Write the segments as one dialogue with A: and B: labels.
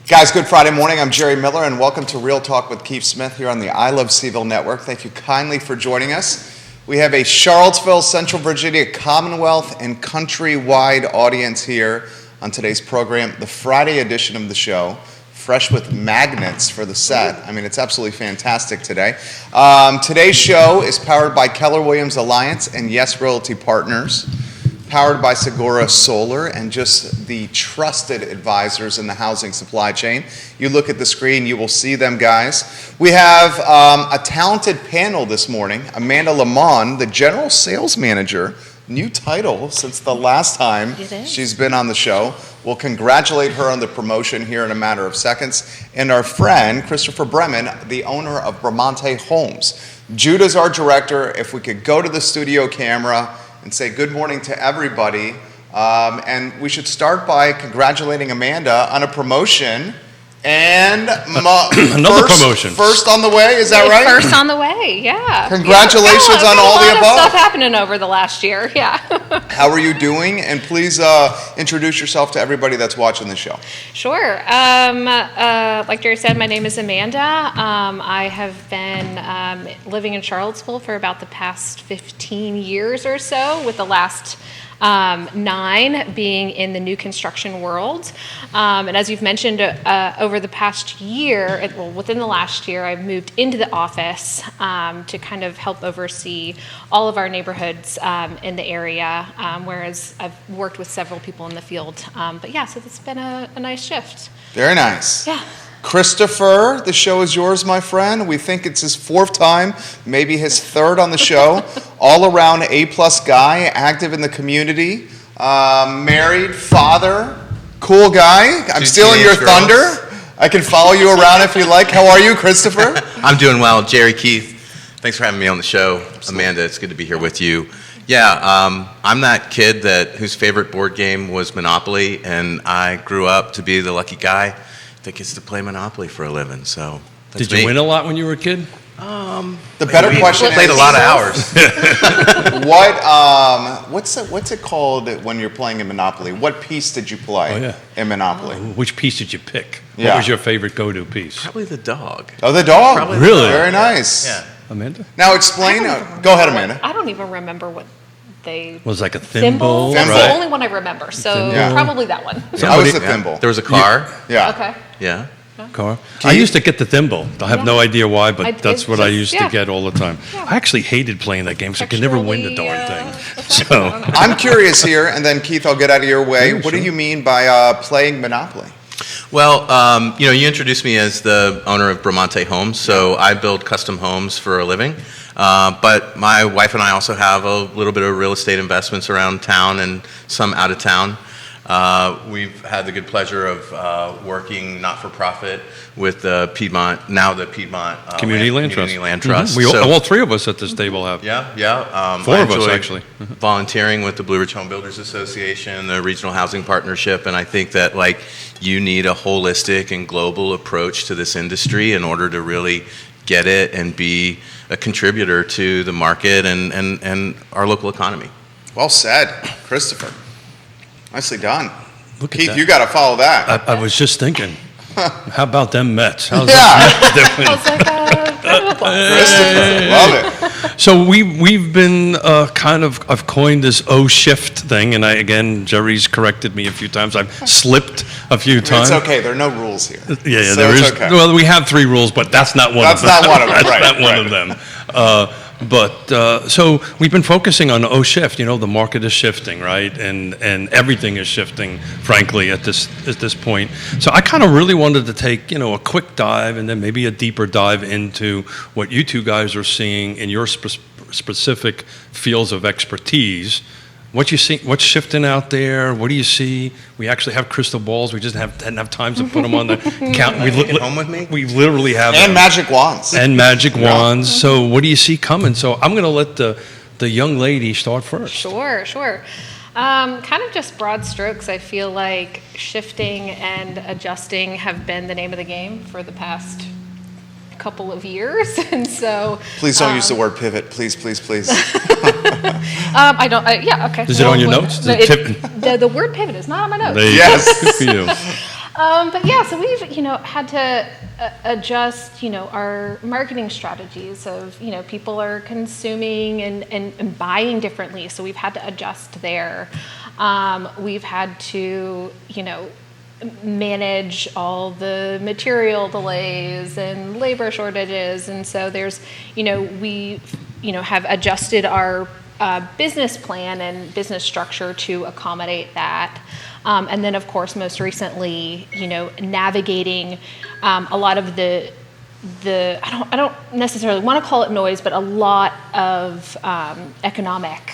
A: Guys, good Friday morning. I'm Jerry Miller, and welcome to Real Talk with Keith Smith here on the I Love CVille Network. Thank you kindly for joining us. We have a Charlottesville, Central Virginia, Commonwealth, and countrywide audience here on today's program, the Friday edition of the show, fresh with magnets for the set. I mean, it's absolutely fantastic today. Today's show is powered by Keller Williams Alliance and Yes Realty Partners, powered by Sigora Solar, and just the trusted advisors in the housing supply chain. You look at the screen, you will see them, guys. We have a talented panel this morning. Amanda LeMon, the General Sales Manager, new title since the last time she's been on the show. We'll congratulate her on the promotion here in a matter of seconds. And our friend, Christopher Brement, the owner of Bramante Homes. Judah's our director. If we could go to the studio camera and say good morning to everybody. And we should start by congratulating Amanda on a promotion. And
B: another promotion.
A: First on the way, is that right?
C: First on the way, yeah.
A: Congratulations on all the above.
C: A lot of stuff happening over the last year, yeah.
A: How are you doing? And please introduce yourself to everybody that's watching the show.
C: Sure. Like Jerry said, my name is Amanda. I have been living in Charlottesville for about the past 15 years or so, with the last 9 being in the new construction world. And as you've mentioned, over the past year, within the last year, I've moved into the office to kind of help oversee all of our neighborhoods in the area, whereas I've worked with several people in the field. But yeah, so it's been a nice shift.
A: Very nice.
C: Yeah.
A: Christopher, the show is yours, my friend. We think it's his 4th time, maybe his 3rd on the show. All around A-plus guy, active in the community, married, father, cool guy. I'm stealing your thunder. I can follow you around if you like. How are you, Christopher?
D: I'm doing well. Jerry, Keith, thanks for having me on the show. Absolutely. Amanda, it's good to be here with you. Yeah, I'm that kid whose favorite board game was Monopoly, and I grew up to be the lucky guy that gets to play Monopoly for a living. So
B: did you win a lot when you were a kid?
A: The better question is,
D: played a lot of hours.
A: What's it called when you're playing in Monopoly? What piece did you play in Monopoly?
B: Which piece did you pick?
A: Yeah.
B: What was your favorite go-to piece?
D: Probably the dog.
A: Oh, the dog.
D: Probably
B: really?
A: Very nice.
D: Yeah.
B: Amanda?
A: Now explain. Go ahead, Amanda.
C: I don't even remember what they...
B: Was like a thimble?
C: That's
A: right.
C: the only one I remember, so probably that one.
A: I was the thimble.
D: There was a car.
A: Yeah.
C: Okay.
D: Yeah.
B: Car. I used to get the thimble. I have no idea why, but that's what I used to
C: yeah.
B: get all the time.
C: Yeah.
B: I actually hated playing that game, so I could never win the darn thing. So
A: I'm curious here, and then Keith, I'll get out of your way.
B: Yeah,
A: what
B: sure.
A: do you mean by playing Monopoly?
D: Well, you introduced me as the owner of Bramante Homes, so I build custom homes for a living. But my wife and I also have a little bit of real estate investments around town and some out of town. We've had the good pleasure of working not-for-profit with the Piedmont
B: Community Land Trust.
D: Mm-hmm.
B: All 3 of us at this table have.
D: Yeah.
B: 4 of us, actually.
D: Volunteering with the Blue Ridge Home Builders Association, the Regional Housing Partnership, and I think that you need a holistic and global approach to this industry in order to really get it and be a contributor to the market and our local economy.
A: Well said, Christopher. Nicely done.
B: Look at
A: Keith,
B: that.
A: you got to follow that.
B: I was just thinking, how about them Mets? How's
A: Yeah. Christopher, love it.
B: So we've been I've coined this shift thing, and Jerry's corrected me a few times. I've slipped a few times.
A: It's okay. There are no rules here.
B: Yeah,
A: so
B: there is.
A: Okay.
B: Well, we have 3 rules, but that's not one of them.
A: That's not one of them.
B: That's not one of them. So we've been focusing on shift. The market is shifting, right? And everything is shifting, frankly, at this point. So I kind of really wanted to take, a quick dive and then maybe a deeper dive into what you 2 guys are seeing in your specific fields of expertise. What you see? What's shifting out there? What do you see? We actually have crystal balls. We just didn't have time to put them on the count.
D: Home with me?
B: We literally have
A: and magic wands.
B: And magic wands. So what do you see coming? So I'm going to let the young lady start first.
C: Sure. Kind of just broad strokes. I feel like shifting and adjusting have been the name of the game for the past couple of years, and so
A: please don't use the word pivot, please.
C: I don't. Yeah, okay.
B: Is it on your notes?
C: No, the word pivot is not on my notes.
A: Yes.
B: Good for you.
C: But yeah, so we've, had to adjust, our marketing strategies of, people are consuming and buying differently. So we've had to adjust there. We've had to, manage all the material delays and labor shortages. And so there's, we, have adjusted our business plan and business structure to accommodate that. And then, of course, most recently, navigating a lot of the I don't necessarily want to call it noise, but a lot of economic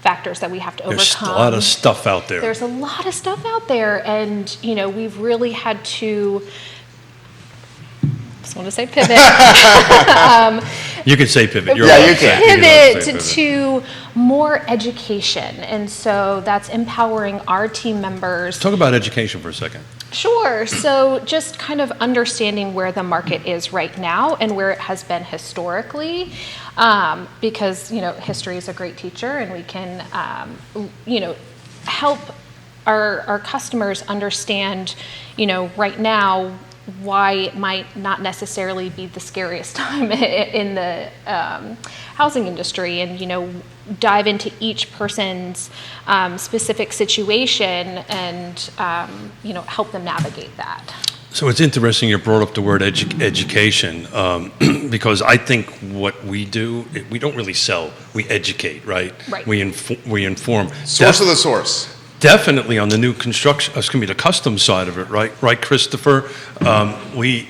C: factors that we have to
B: There's
C: overcome.
B: a lot of stuff out there.
C: There's a lot of stuff out there, and we've really had to. Just want to say pivot.
B: You can say pivot. You're
A: Yeah,
B: allowed
A: you
B: to say
A: can.
B: it. You can say
C: Pivot to more education, and so that's empowering our team members.
B: Talk about education for a second.
C: Sure. So just kind of understanding where the market is right now and where it has been historically, because, history is a great teacher, and we can, help our customers understand, right now, why it might not necessarily be the scariest time in the housing industry, and dive into each person's specific situation and help them navigate that.
B: So it's interesting you brought up the word education, because I think what we do, we don't really sell, we educate, right?
C: Right.
B: We inform.
A: Source of the source.
B: Definitely on the new construction, the custom side of it, right? Right, Christopher? We've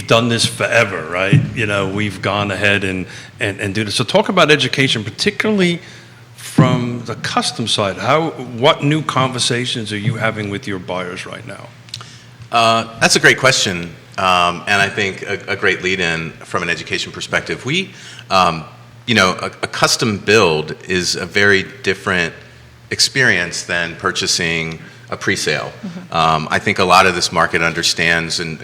B: done this forever, right? We've gone ahead and do this. So talk about education, particularly from the custom side. What new conversations are you having with your buyers right now?
D: That's a great question, and I think a great lead-in from an education perspective. We, a custom build is a very different experience than purchasing a pre-sale. I think a lot of this market understands and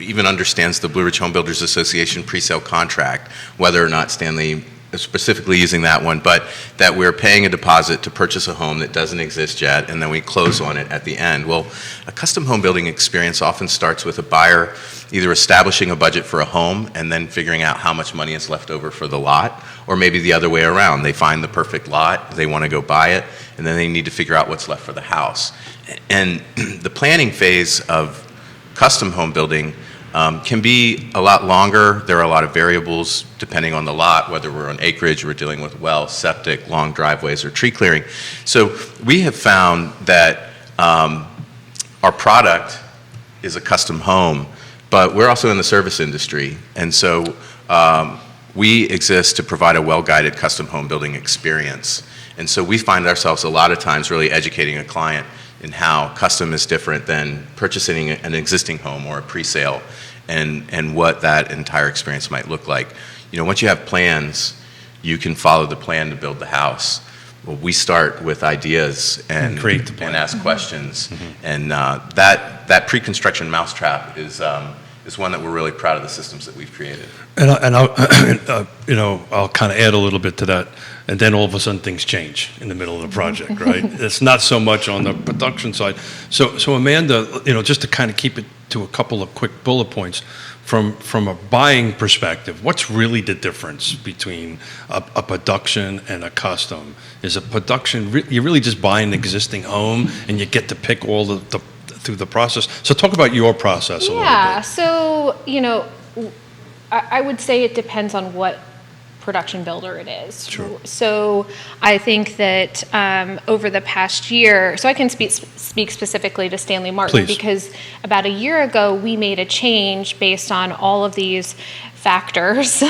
D: even understands the Blue Ridge Home Builders Association pre-sale contract, whether or not Stanley is specifically using that one, but that we're paying a deposit to purchase a home that doesn't exist yet, and then we close on it at the end. Well, a custom home building experience often starts with a buyer either establishing a budget for a home and then figuring out how much money is left over for the lot, or maybe the other way around. They find the perfect lot, they want to go buy it, and then they need to figure out what's left for the house. And the planning phase of custom home building can be a lot longer. There are a lot of variables depending on the lot, whether we're on acreage, we're dealing with well, septic, long driveways, or tree clearing. So we have found that our product is a custom home, but we're also in the service industry. And so we exist to provide a well-guided custom home building experience. And so we find ourselves a lot of times really educating a client in how custom is different than purchasing an existing home or a pre-sale, and what that entire experience might look like. Once you have plans, you can follow the plan to build the house. Well, we start with ideas and
B: create the plan
D: and ask questions, and that pre-construction mousetrap is one that we're really proud of the systems that we've created.
B: And I'll kind of add a little bit to that, and then all of a sudden things change in the middle of the project, right? It's not so much on the production side. So Amanda, just to kind of keep it to a couple of quick bullet points, from a buying perspective, what's really the difference between a production and a custom? Is a production, you really just buy an existing home and you get to pick all the through the process? So talk about your process a little bit.
C: Yeah, so, I would say it depends on what production builder it is.
B: Sure.
C: So I think that over the past year, so I can speak specifically to Stanley Martin,
B: Please.
C: because about a year ago we made a change based on all of these factors,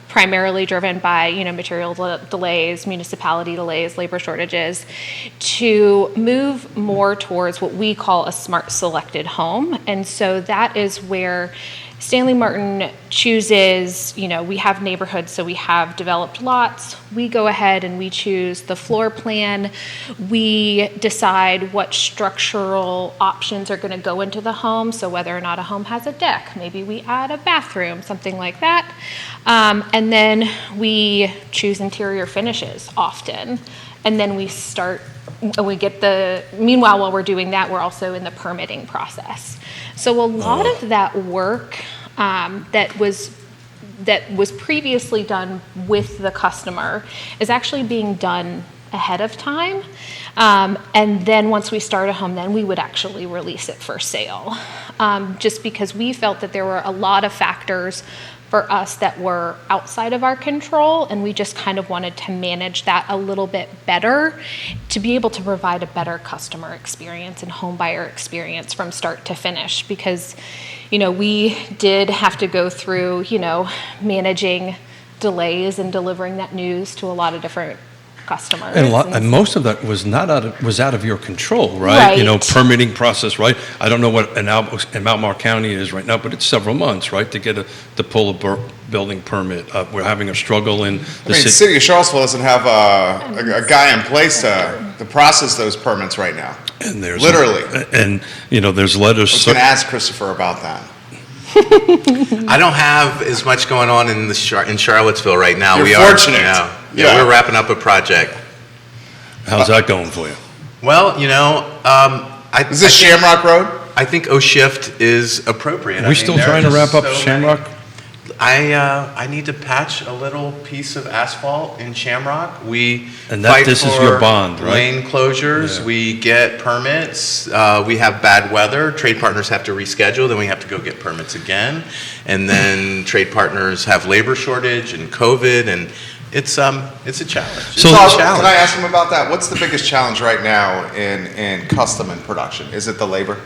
C: primarily driven by material delays, municipality delays, labor shortages, to move more towards what we call a smart selected home. And so that is where Stanley Martin chooses, we have neighborhoods, so we have developed lots. We go ahead and we choose the floor plan. We decide what structural options are going to go into the home, so whether or not a home has a deck, maybe we add a bathroom, something like that. And then we choose interior finishes often. And then we start meanwhile, while we're doing that, we're also in the permitting process. So a lot of that work that was previously done with the customer is actually being done ahead of time. And then once we start a home, then we would actually release it for sale. Just because we felt that there were a lot of factors for us that were outside of our control, and we just kind of wanted to manage that a little bit better to be able to provide a better customer experience and home buyer experience from start to finish. Because, we did have to go through, managing delays and delivering that news to a lot lot of different customers.
B: And most of that was out of your control, right?
C: Right.
B: Permitting process, right? I don't know what in Mount Mark County is right now, but it's several months, right, to pull a building permit. We're having a struggle in the
A: city of Charlottesville doesn't have a guy in place to process those permits right now.
B: And there's
A: literally.
B: There's letters.
A: I was going to ask Christopher about that.
D: I don't have as much going on in Charlottesville right now.
A: You're fortunate.
D: Yeah, we're wrapping up a project.
B: How's that going for you?
D: Well,
A: is this Shamrock Road?
D: I think O-Shift is appropriate.
B: Are we still trying to wrap up Shamrock?
D: I need to patch a little piece of asphalt in Shamrock.
B: This is your bond, right?
D: Lane closures. Yeah. We get permits. We have bad weather. Trade partners have to reschedule. Then we have to go get permits again. And then trade partners have labor shortage and COVID, and it's a challenge.
A: So can I ask him about that? What's the biggest challenge right now in custom and production? Is it the labor?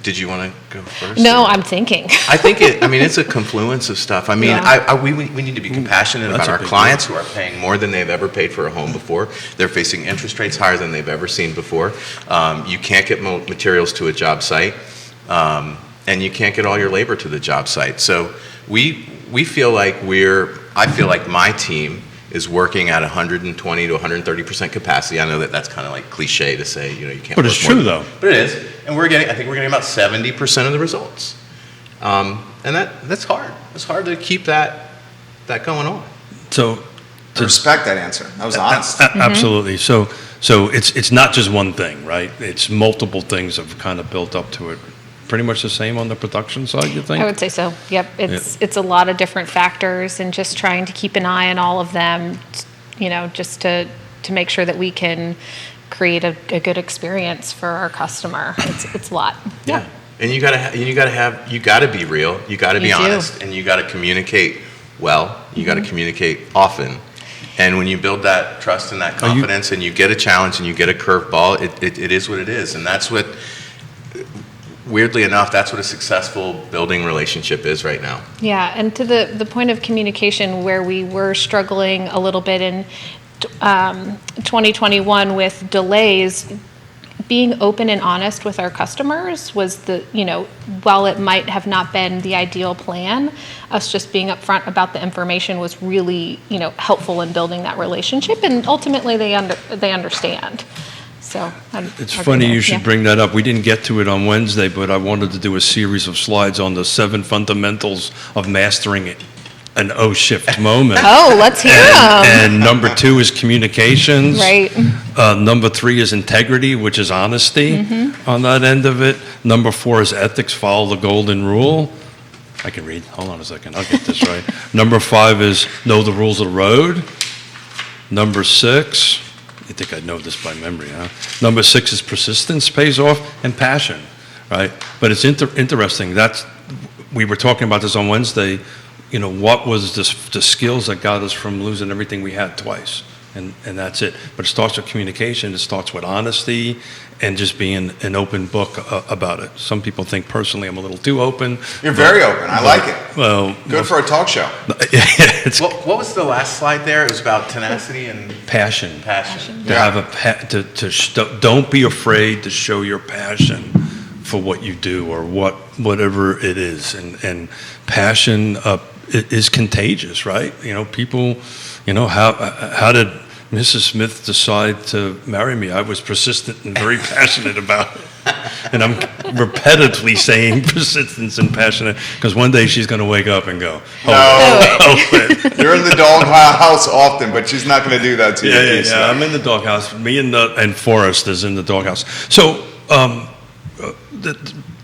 A: Did you want to go first?
C: No, I'm thinking.
D: I think it's a confluence of stuff. We need to be compassionate about our clients who are paying more than they've ever paid for a home before. They're facing interest rates higher than they've ever seen before. You can't get materials to a job site, and you can't get all your labor to the job site. So we feel like I feel like my team is working at 120 to 130% capacity. I know that's kind of like cliche to say, you can't.
B: But it's true though.
D: But it is, and I think we're getting about 70% of the results, and that's hard. It's hard to keep that going on.
B: So,
A: I respect that answer. That was honest.
B: Absolutely. So it's not just one thing, right? It's multiple things have kind of built up to it. Pretty much the same on the production side, you think?
C: I would say so. Yep. It's a lot of different factors, and just trying to keep an eye on all of them, just to make sure that we can create a good experience for our customer. It's a lot.
D: Yeah. And you gotta be real. You gotta be honest, and you gotta communicate well. You gotta communicate often. And when you build that trust and that confidence, and you get a challenge and you get a curveball, it is what it is, and that's what. Weirdly enough, that's what a successful building relationship is right now.
C: Yeah, and to the point of communication, where we were struggling a little bit in 2021 with delays, being open and honest with our customers was while it might have not been the ideal plan, us just being upfront about the information was really, helpful in building that relationship, and ultimately they understand. So
B: it's funny you should bring that up. We didn't get to it on Wednesday, but I wanted to do a series of slides on the 7 fundamentals of mastering an O-shift moment.
C: Oh, let's hear them.
B: And number 2 is communications.
C: Right.
B: Number 3 is integrity, which is honesty on that end of it. Number 4 is ethics, follow the golden rule. I can read. Hold on a second. I'll get this right. Number 5 is know the rules of the road. Number 6... You think I know this by memory, huh? Number 6 is persistence pays off, and passion, right? But it's interesting. We were talking about this on Wednesday. What was the skills that got us from losing everything we had twice? And that's it. But it starts with communication. It starts with honesty and just being an open book about it. Some people think personally I'm a little too open.
A: You're very open. I like it.
B: Well,
A: good for a talk show.
D: What was the last slide there? It was about tenacity and
B: passion.
D: Passion.
B: To have don't be afraid to show your passion for what you do or whatever it is, and passion is contagious, right? People. How did Mrs. Smith decide to marry me? I was persistent and very passionate about it. And I'm repetitively saying persistence and passionate because one day she's going to wake up and go,
A: You're in the doghouse often, but she's not going to do that to you.
B: Yeah. I'm in the doghouse. Me and Forrest is in the doghouse. So,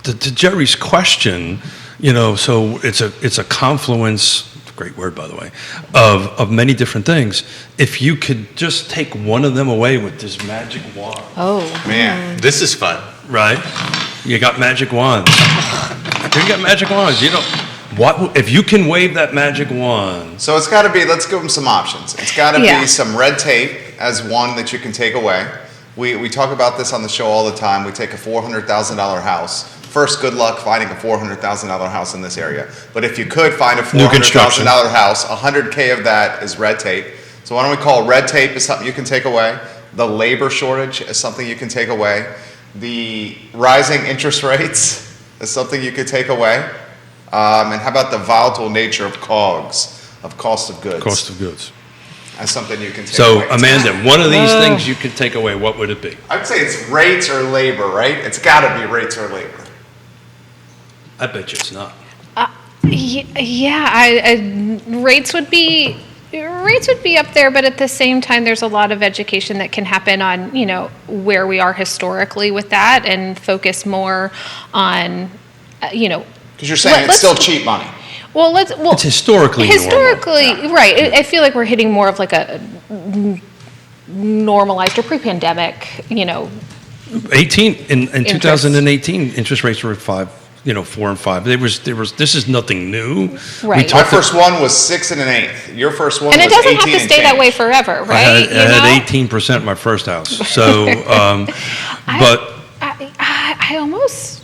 B: to Jerry's question, so it's a confluence. Great word, by the way, of many different things. If you could just take one of them away with this magic wand.
C: Oh.
A: Man,
D: This is fun.
B: Right? You got magic wands. You got magic wands. What if you can wave that magic wand?
A: so it's got to be, let's give them some options. It's got to
C: Yeah.
A: be some red tape as one that you can take away. We talk about this on the show all the time. We take a $400,000 house. First, good luck finding a $400,000 house in this area. But if you could find a
B: New construction.
A: $400,000 house, $100K of that is red tape. So why don't we call red tape is something you can take away. The labor shortage is something you can take away. The rising interest rates is something you could take away. And how about the volatile nature of COGS, of cost of goods?
B: Cost of goods.
A: That's something you can take
B: So,
A: away.
B: Amanda, one of these things you could take away, what would it be?
A: I'd say it's rates or labor, right? It's got to be rates or labor.
B: I bet you it's not.
C: Rates would be up there, but at the same time, there's a lot of education that can happen on, where we are historically with that and focus more on,
A: Because you're saying it's
C: let's-
A: still cheap money.
B: It's historically normal.
C: Right. I feel like we're hitting more of like a normalized or pre-pandemic,
B: 18 in
C: Interest.
B: 2018, interest rates were 4 and 5. This is nothing new.
C: Right.
A: My first one was 6 1/8. Your first one
C: and
A: was
C: it doesn't
A: 18
C: have to
A: and
C: stay that
A: change.
C: way forever,
B: I
C: right?
B: had 18% in my first house. So, but
C: I almost,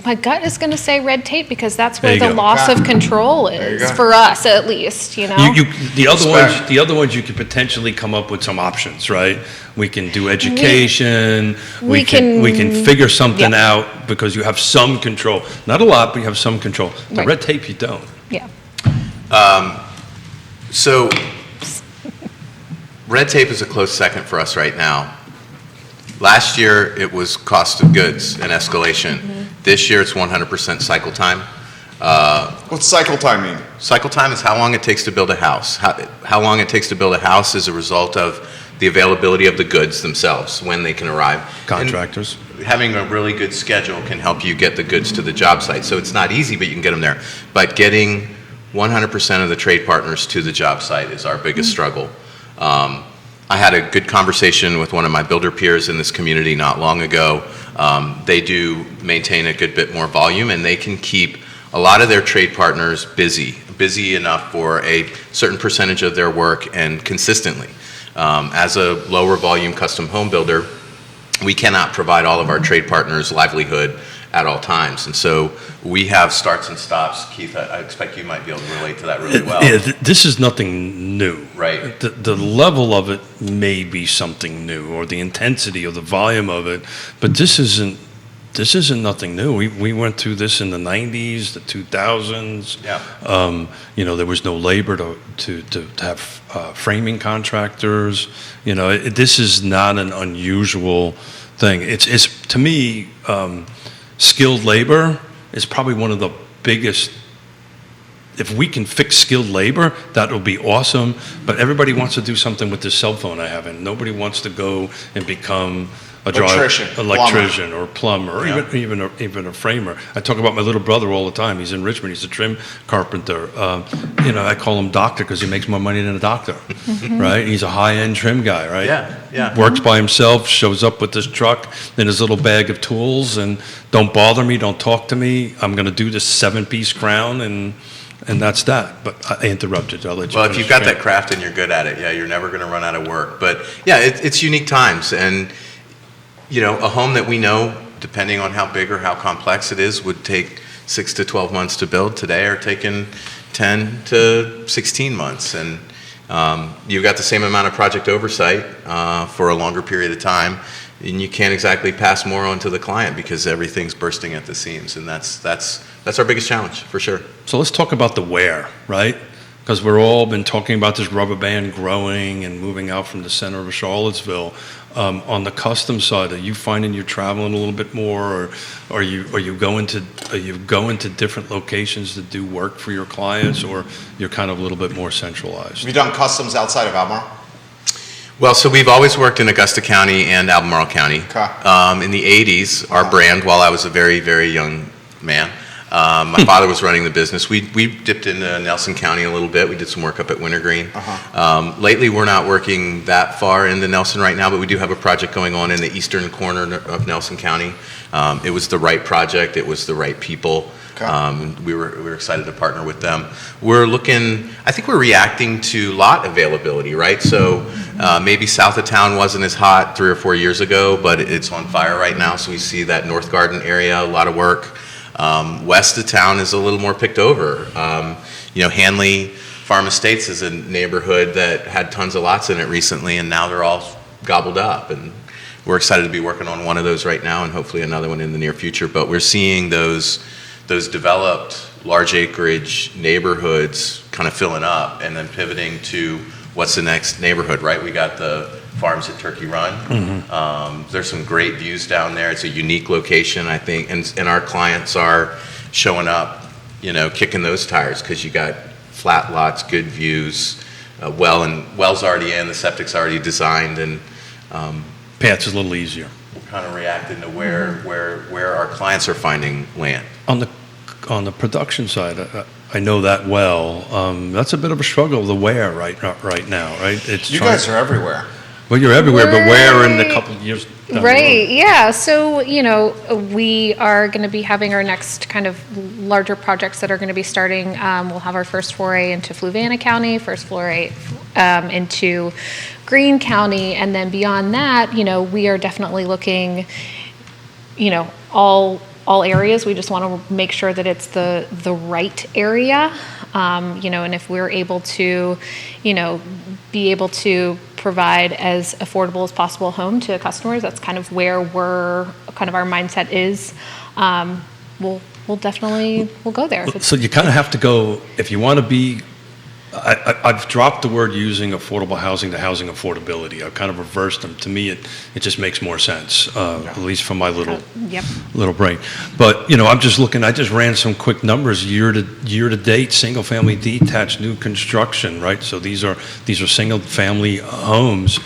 C: my gut is going to say red tape because that's
B: There
C: where
B: you
C: the
B: go.
C: loss of control
A: There you
C: is
A: go.
C: for us, at least.
B: the
A: Respect.
B: other ones you could potentially come up with some options, right? We can do education.
C: we
B: can
C: can-
B: figure something
C: yeah.
B: out because you have some control. Not a lot, but you have some control. The
C: Right.
B: red tape you don't.
C: Yeah.
D: So, red tape is a close second for us right now. Last year, it was cost of goods and escalation. This year, it's 100% cycle time.
A: What's cycle time mean?
D: Cycle time is how long it takes to build a house. How long it takes to build a house is a result of the availability of the goods themselves, when they can arrive.
B: Contractors.
D: And having a really good schedule can help you get the goods to the job site. So it's not easy, but you can get them there. But getting 100% of the trade partners to the job site is our biggest struggle. I had a good conversation with one of my builder peers in this community not long ago. They do maintain a good bit more volume, and they can keep a lot of their trade partners busy enough for a certain percentage of their work and consistently. As a lower volume custom home builder, we cannot provide all of our trade partners livelihood at all times. And so we have starts and stops. Keith, I expect you might be able to relate to that really well.
B: Yeah, this is nothing new.
D: Right.
B: The level of it may be something new, or the intensity or the volume of it, but this isn't nothing new. We went through this in the 90s, the 2000s.
D: Yeah.
B: There was no labor to have framing contractors. This is not an unusual thing. It's to me, skilled labor is probably one of the biggest. If we can fix skilled labor, that will be awesome. But everybody wants to do something with this cell phone I have, and nobody wants to go and become electrician or plumber, or
A: Yeah.
B: even a framer. I talk about my little brother all the time. He's in Richmond. He's a trim carpenter. I call him doctor because he makes more money than a doctor, right? He's a high-end trim guy, right?
D: Yeah.
B: Works by himself, shows up with his truck and his little bag of tools, and don't bother me, don't talk to me. I'm going to do this 7-piece crown, and that's that. But I interrupted. I'll let you
D: Well, if
B: finish
D: you've got
B: your
D: that craft and you're good at it, you're never going to run out of work. But yeah, it's unique times. And, a home that we know, depending on how big or how complex it is, would take 6 to 12 months to build today are taking 10 to 16 months. And you've got the same amount of project oversight for a longer period of time. And you can't exactly pass more on to the client because everything's bursting at the seams. And that's our biggest challenge, for sure.
B: So let's talk about the where, right? Because we're all been talking about this rubber band growing and moving out from the center of Charlottesville. On the custom side, are you finding you're traveling a little bit more, or are you going to different locations to do work for your clients, or you're kind of a little bit more centralized?
A: Have you done customs outside of Albemarle?
D: Well, so we've always worked in Augusta County and Albemarle County.
A: Okay.
D: In the 80s, our brand, while I was a very, very young man, my father was running the business. We dipped into Nelson County a little bit. We did some work up at Wintergreen. Lately, we're not working that far into Nelson right now, but we do have a project going on in the eastern corner of Nelson County. It was the right project. It was the right people.
A: Okay.
D: We were excited to partner with them. I think we're reacting to lot availability, right? So maybe south of town wasn't as hot 3 or 4 years ago, but it's on fire right now. So we see that North Garden area, a lot of work. West of town is a little more picked over. Hanley Farm Estates is a neighborhood that had tons of lots in it recently, and now they're all gobbled up. And we're excited to be working on one of those right now, and hopefully another one in the near future. But we're seeing those developed large acreage neighborhoods kind of filling up, and then pivoting to what's the next neighborhood, right? We got the farms at Turkey Run. There's some great views down there. It's a unique location, I think, and our clients are showing up, kicking those tires, because you got flat lots, good views, well's already in, the septic's already designed, and
B: Paths is a little easier.
D: we're kind of reacting to where our clients are finding land.
B: On the production side, I know that well. That's a bit of a struggle, the where right now, right?
A: You guys are everywhere.
B: Well, you're everywhere, but where in a couple of years down the road?
C: Right, yeah. So, we are going to be having our next kind of larger projects that are going to be starting. We'll have our first foray into Fluvanna County, first foray into Greene County, and then beyond that, we are definitely looking, all areas. We just want to make sure that it's the right area, and if we're able to, be able to provide as affordable as possible home to customers, that's kind of where our mindset is. We'll definitely go there.
B: So you kind of have to go, if you want to be, I've dropped the word using affordable housing to housing affordability. I've kind of reversed them. To me, it just makes more sense, at least for my little brain. But, I'm just looking, I just ran some quick numbers year to date, single family detached new construction, right? So these are single family homes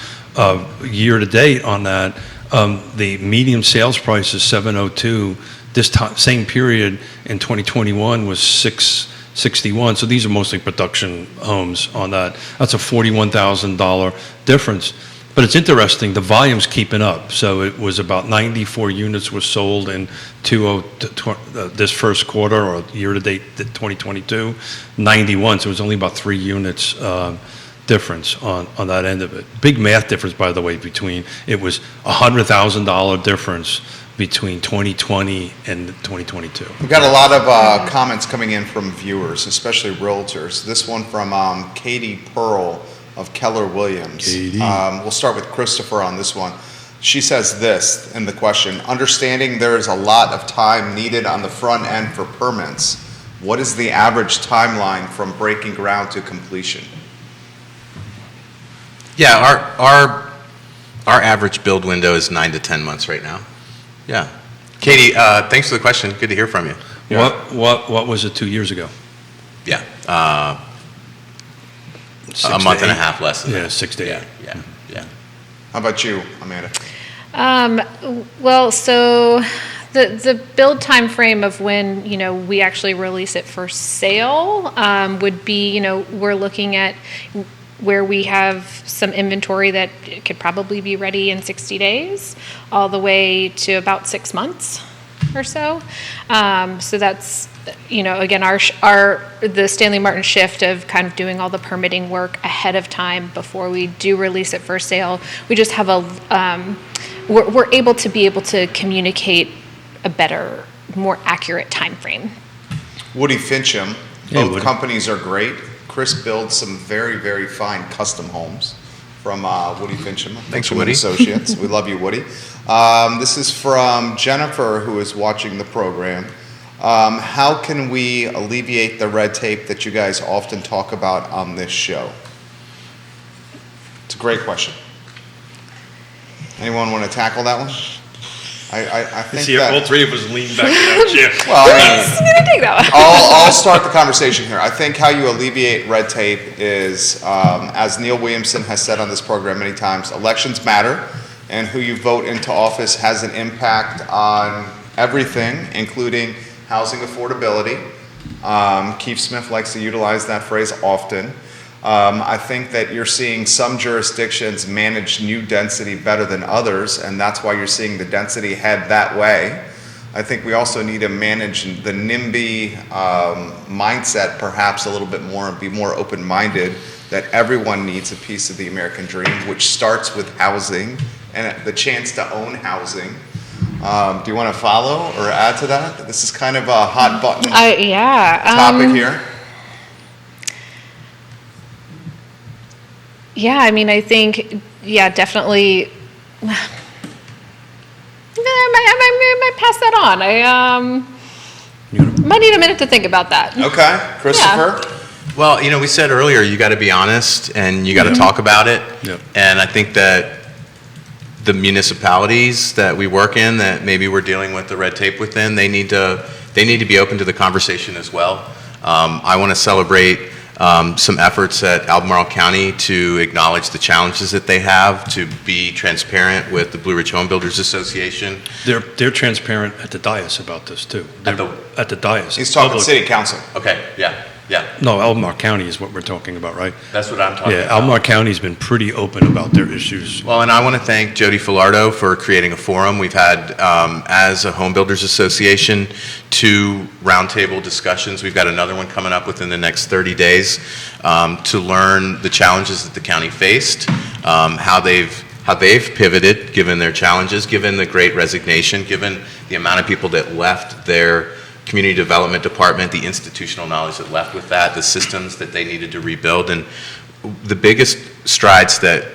B: year to date on that. The median sales price is 702. This same period in 2021 was 661. So these are mostly production homes on that. That's a $41,000 difference. But it's interesting, the volume's keeping up. So it was about 94 units were sold in this first quarter, or year to date 2022, 91. So it was only about 3 units difference on that end of it. Big math difference, by the way, it was $100,000 difference between 2020 and 2022.
A: We've got a lot of comments coming in from viewers, especially realtors. This one from Katie Pearl of Keller Williams.
B: Katie.
A: We'll start with Christopher on this one. She says this in the question: understanding there is a lot of time needed on the front end for permits, what is the average timeline from breaking ground to completion?
D: Yeah, our average build window is 9 to 10 months right now. Yeah. Katie, thanks for the question. Good to hear from you.
A: Yeah.
B: What was it 2 years ago?
D: Yeah.
B: 6
D: a
B: to
D: month and a
B: 8?
D: half less than
B: Yeah,
D: that.
B: 6 to 8.
D: Yeah.
A: How about you, Amanda?
C: Well, so the build time frame of when, we actually release it for sale would be, we're looking at where we have some inventory that could probably be ready in 60 days, all the way to about 6 months or so. So that's, again, the Stanley Martin shift of kind of doing all the permitting work ahead of time before we do release it for sale. We just have we're able to communicate a better, more accurate time frame.
A: Woody Fincham.
B: Hey,
A: Both
B: Woody.
A: companies are great. Chris builds some very, very fine custom homes from Woody Fincham.
D: Thanks,
A: Fincham
D: Woody.
A: Associates. We love you, Woody. This is from Jennifer, who is watching the program. How can we alleviate the red tape that you guys often talk about on this show? It's a great question. Anyone want to tackle that one? I think
B: See,
A: that
B: all three of us lean back in that chair.
A: well, I mean,
C: I'm gonna take that one.
A: I'll start the conversation here. I think how you alleviate red tape is, as Neil Williamson has said on this program many times, elections matter, and who you vote into office has an impact on everything, including housing affordability. Keith Smith likes to utilize that phrase often. I think that you're seeing some jurisdictions manage new density better than others, and that's why you're seeing the density head that way. I think we also need to manage the NIMBY mindset perhaps a little bit more and be more open-minded that everyone needs a piece of the American dream, which starts with housing and the chance to own housing. Do you want to follow or add to that? This is kind of a hot button topic here.
C: Yeah, I mean, I think, definitely. I might pass that on. I might need a minute to think about that.
A: Okay, Christopher?
C: Yeah.
D: Well, we said earlier, you got to be honest and you got to talk about it.
B: Yep.
D: And I think that the municipalities that we work in, that maybe we're dealing with the red tape within, they need to be open to the conversation as well. I want to celebrate some efforts at Albemarle County to acknowledge the challenges that they have, to be transparent with the Blue Ridge Home Builders Association.
B: They're transparent at the dais about this too. At the dais.
A: He's talking
B: Public.
A: city council.
D: Okay, yeah.
B: No, Albemarle County is what we're talking about, right?
D: That's what I'm talking
B: Yeah,
D: about.
B: Albemarle County's been pretty open about their issues.
D: Well, and I want to thank Jody Filardo for creating a forum. We've had, as a Home Builders Association, 2 roundtable discussions. We've got another one coming up within the next 30 days to learn the challenges that the county faced, how they've pivoted given their challenges, given the great resignation, given the amount of people that left their community development department, the institutional knowledge that left with that, the systems that they needed to rebuild. And the biggest strides that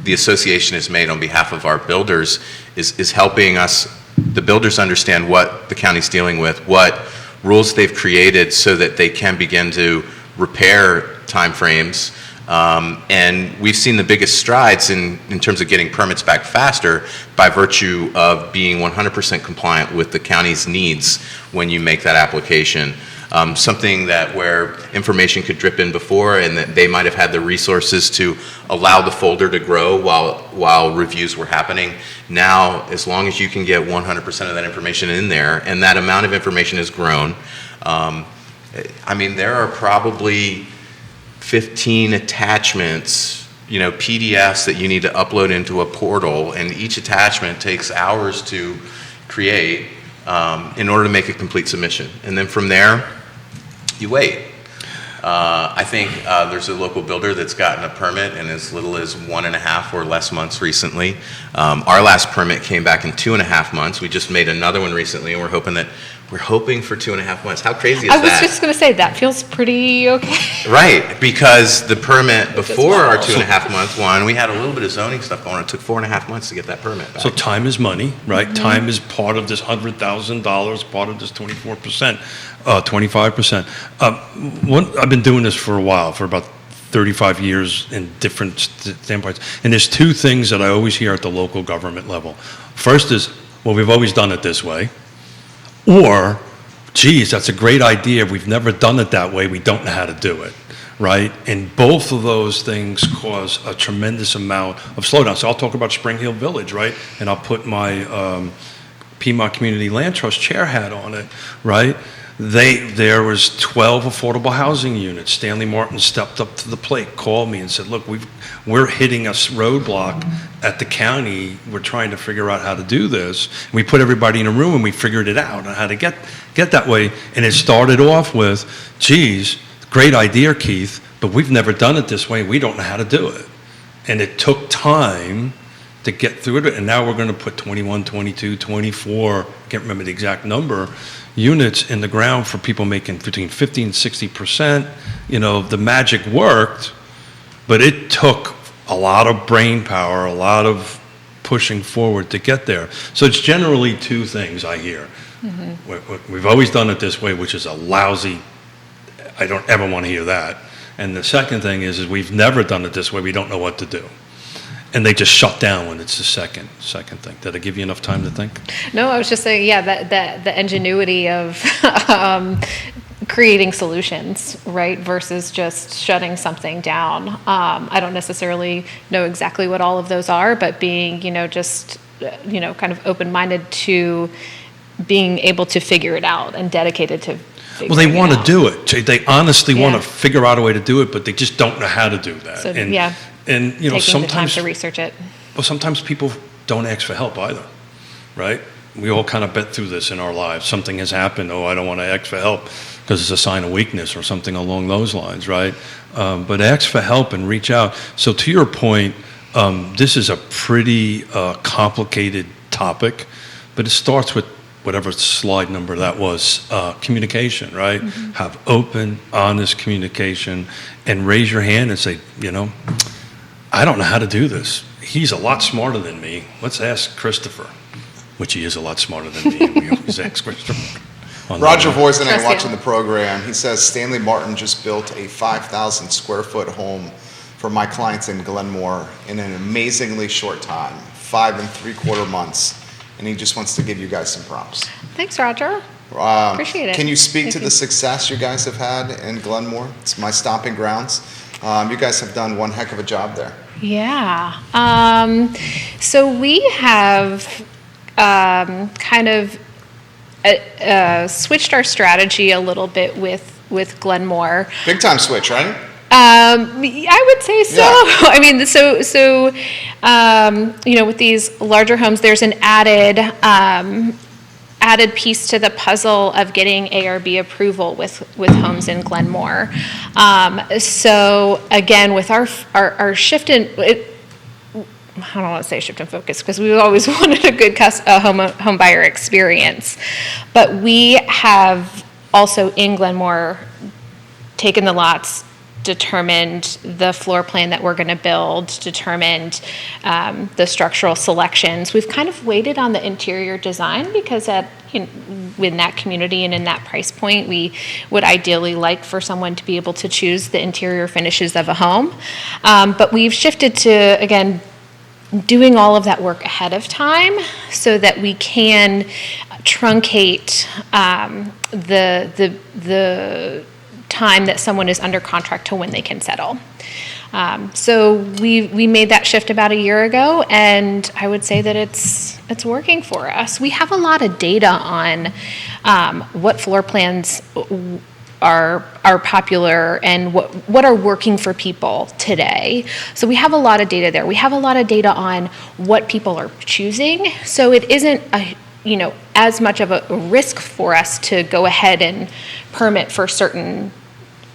D: the association has made on behalf of our builders is helping us, the builders, understand what the county's dealing with, what rules they've created so that they can begin to repair timeframes. And we've seen the biggest strides in terms of getting permits back faster by virtue of being 100% compliant with the county's needs when you make that application. Something that where information could drip in before and that they might have had the resources to allow the folder to grow while reviews were happening. Now, as long as you can get 100% of that information in there, and that amount of information has grown, I mean, there are probably 15 attachments, PDFs that you need to upload into a portal, and each attachment takes hours to create in order to make a complete submission. And then from there, you wait. I think there's a local builder that's gotten a permit in as little as 1.5 or less months recently. Our last permit came back in 2.5 months. We just made another one recently, and we're hoping for 2.5 months. How crazy is that?
C: I was just going to say, that feels pretty okay.
D: Right, because the permit before our 2.5 month one, we had a little bit of zoning stuff going on. It took 4.5 months to get that permit back.
B: So time is money, right? Mm-hmm. Time is part of this $100,000, part of this 24%, 25%. I've been doing this for a while, for about 35 years in different standpoints. And there's 2 things that I always hear at the local government level. First is, well, we've always done it this way. Or, geez, that's a great idea. We've never done it that way. We don't know how to do it, right? And both of those things cause a tremendous amount of slowdown. So I'll talk about Spring Hill Village, right? And I'll put my Piedmont Community Land Trust chair hat on it, right? There was 12 affordable housing units. Stanley Martin stepped up to the plate, called me and said, look, we're hitting a roadblock at the county. We're trying to figure out how to do this. And we put everybody in a room and we figured it out on how to get that way. And it started off with, geez, great idea, Keith, but we've never done it this way. We don't know how to do it. And it took time to get through it. And now we're going to put 21, 22, 24, can't remember the exact number, units in the ground for people making between 50 and 60%. The magic worked, but it took a lot of brain power, a lot of pushing forward to get there. So it's generally 2 things I hear. We've always done it this way, which is a lousy, I don't ever want to hear that. And the second thing is we've never done it this way, we don't know what to do. And they just shut down when it's the second thing. Did I give you enough time to think?
C: No, I was just saying, yeah, that the ingenuity of creating solutions, right, versus just shutting something down. I don't necessarily know exactly what all of those are, but being, just, kind of open-minded to being able to figure it out and dedicated to
B: Well, they want to do it. They honestly want to
C: Yeah.
B: figure out a way to do it, but they just don't know how to do that.
C: So,
B: and,
C: yeah.
B: And,
C: taking the time
B: sometimes,
C: to research it.
B: well, sometimes people don't ask for help either, right? We all kind of bet through this in our lives. Something has happened. Oh, I don't want to ask for help because it's a sign of weakness or something along those lines, right? But ask for help and reach out. So to your point, this is a pretty complicated topic, but it starts with whatever slide number that was, communication, right?
C: Mm-hmm.
B: Have open, honest communication and raise your hand and say, I don't know how to do this. He's a lot smarter than me. Let's ask Christopher, which he is a lot smarter than me. And we always ask Christopher.
A: Roger Voisin
C: Trust
A: watching
C: you.
A: the program. He says Stanley Martin just built a 5,000 square foot home for my clients in Glenmore in an amazingly short time, 5 3/4 months. And he just wants to give you guys some props.
C: Thanks, Roger. Appreciate it.
A: Can you speak
C: Thank
A: to
C: you.
A: the success you guys have had in Glenmore? It's my stomping grounds. You guys have done one heck of a job there.
C: Yeah. So we have kind of switched our strategy a little bit with Glenmore.
A: Big time switch, right?
C: I would say so.
A: Yeah.
C: I mean, with these larger homes, there's an added piece to the puzzle of getting ARB approval with homes in Glenmore. So again, with our shift in it, I don't want to say shift in focus because we've always wanted a good home buyer experience, but we have also in Glenmore taken the lots, determined the floor plan that we're going to build, determined the structural selections. We've kind of waited on the interior design because within that community and in that price point, we would ideally like for someone to be able to choose the interior finishes of a home. But we've shifted to, again, doing all of that work ahead of time so that we can truncate the time that someone is under contract to when they can settle. So we made that shift about a year ago, and I would say that it's working for us. We have a lot of data on what floor plans are popular and what are working for people today. So we have a lot of data there. We have a lot of data on what people are choosing. So it isn't as much of a risk for us to go ahead and permit for certain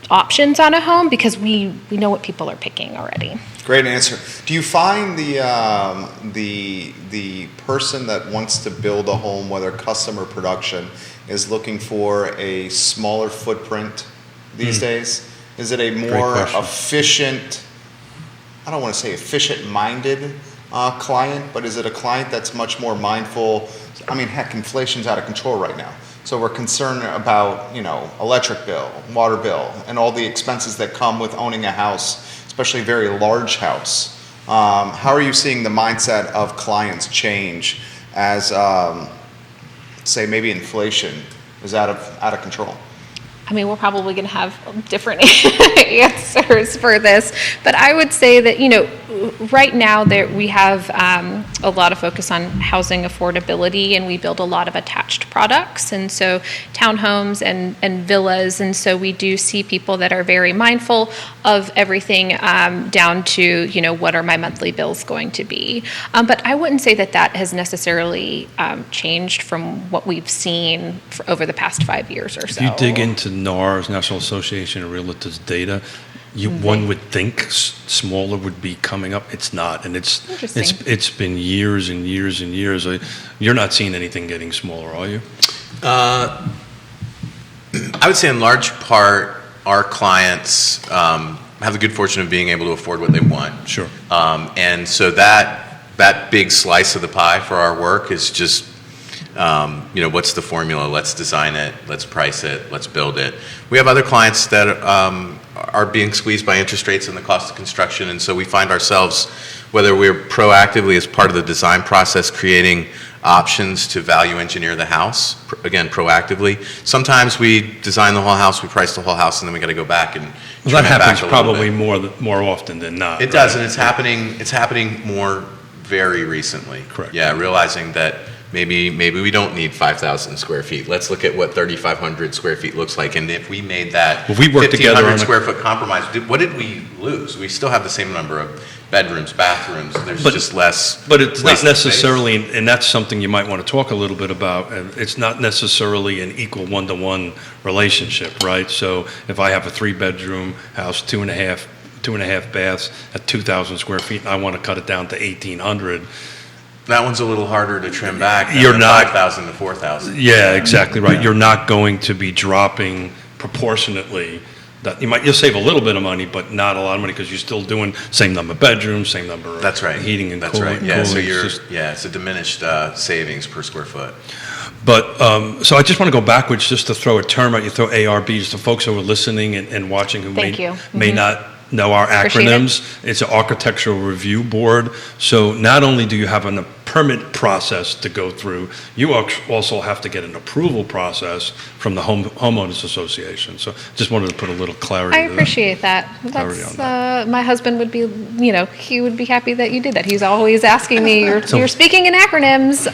C: options on a home because we know what people are picking already.
A: Great answer. Do you find the person that wants to build a home, whether custom or production, is looking for a smaller footprint these days? Is it a more efficient, I don't want to say efficient-minded client, but is it a client that's much more mindful? I mean, heck, inflation's out of control right now. So we're concerned about, electric bill, water bill, and all the expenses that come with owning a house, especially a very large house. How are you seeing the mindset of clients change as, say, maybe inflation is out of control?
C: I mean, we're probably going to have different answers for this, but I would say that, right now we have a lot of focus on housing affordability, and we build a lot of attached products, and so townhomes and villas, and so we do see people that are very mindful of everything down to, what are my monthly bills going to be. But I wouldn't say that has necessarily changed from what we've seen over the past 5 years or so.
B: If you dig into NAR's, National Association of Realtors data, one would think smaller would be coming up. It's not, and it's been years and years and years. You're not seeing anything getting smaller, are you?
D: I would say in large part, our clients have the good fortune of being able to afford what they want.
B: Sure.
D: And so that big slice of the pie for our work is just What's the formula? Let's design it, let's price it, let's build it. We have other clients that are being squeezed by interest rates and the cost of construction, and so we find ourselves, whether we're proactively as part of the design process, creating options to value engineer the house, again, proactively. Sometimes we design the whole house, we price the whole house, and then we got to go back and
B: Well,
D: trim
B: that
D: it back
B: happens
D: a little
B: probably
D: bit.
B: more often than not.
D: It does, and it's happening more very recently.
B: Correct.
D: Yeah, realizing that maybe we don't need 5,000 square feet. Let's look at what 3,500 square feet looks like, and if we made that
B: If we work together
D: 1,500
B: on a-
D: square foot compromise, what did we lose? We still have the same number of bedrooms, bathrooms. There's just less.
B: But it's not
D: wasted space.
B: necessarily, and that's something you might want to talk a little bit about, and it's not necessarily an equal one-to-one relationship, right? So if I have a 3-bedroom house, two and a half baths at 2,000 square feet, and I want to cut it down to 1,800,
D: That one's a little harder to trim back than
B: You're
D: the
B: not-
D: 5,000 to 4,000.
B: yeah, exactly right. You're not going to be dropping proportionately. That you'll save a little bit of money, but not a lot of money because you're still doing same number of bedrooms, same number of
D: That's right.
B: heating and
D: That's
B: cooling.
D: right. Yeah, so
B: cooling. It's just-
D: it's a diminished savings per square foot.
B: But, so I just want to go backwards just to throw a term out. You throw ARBs to folks who are listening and watching who
C: Thank you.
B: may not know our
C: Appreciate it.
B: acronyms. It's an architectural review board. So not only do you have a permit process to go through, you also have to get an approval process from the homeowners association. So just wanted to put a little clarity
C: I
B: to that.
C: appreciate that.
B: Clarity
C: That's,
B: on
C: my husband would be, he would be happy that you did that. He's always asking me, you're speaking in acronyms,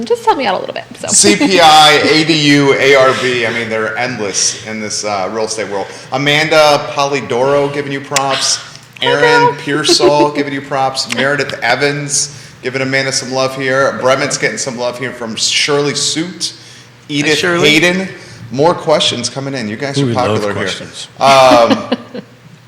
C: just help me out a little bit, so.
A: CPI, ADU, ARB, I mean, they're endless in this real estate world. Amanda Polidoro giving you props. Aaron Pearsall giving you props. Meredith Evans giving Amanda some love here. Brement's getting some love here from Shirley Suit. Edith
D: Shirley.
A: Hayden. More questions coming in. You guys
B: Ooh,
A: are
B: we love
A: popular here.
B: questions.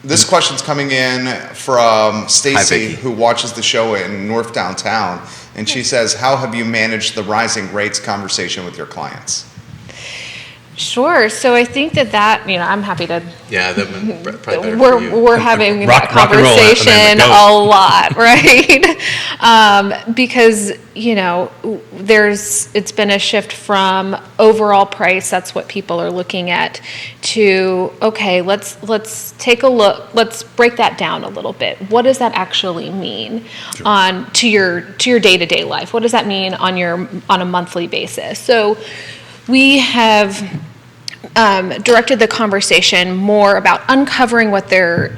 A: This question's coming in from Stacy,
D: Vicky.
A: who watches the show in North Downtown, and she says, "How have you managed the rising rates conversation with your clients?"
C: Sure, so I think that, I'm happy to
D: Yeah, that would probably better for you.
C: we're having
B: Rock-
C: that
B: rock and roll,
C: conversation
B: Amanda,
C: a
B: go.
C: lot, right? Because it's been a shift from overall price, that's what people are looking at, to okay, let's take a look, let's break that down a little bit. What does that actually mean to your day-to-day life? What does that mean on a monthly basis? So we have directed the conversation more about uncovering what their,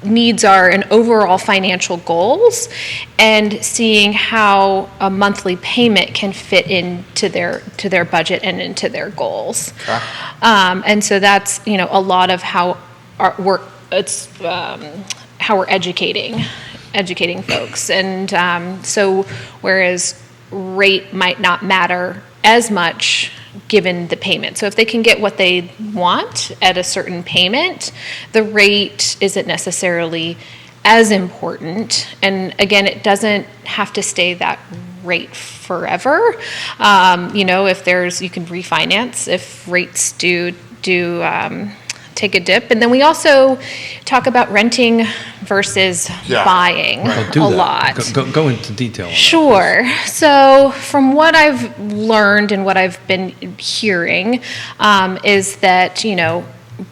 C: needs are and overall financial goals, and seeing how a monthly payment can fit into their budget and into their goals.
A: Okay.
C: And so that's a lot of how we're educating folks, and so whereas rate might not matter as much given the payment. So if they can get what they want at a certain payment, the rate isn't necessarily as important. And again, it doesn't have to stay that rate forever. If you can refinance if rates do take a dip. And then we also talk about renting versus buying
A: Right.
B: Do
C: a
B: that.
C: lot.
B: Go into detail on that.
C: Sure. So from what I've learned and what I've been hearing is that,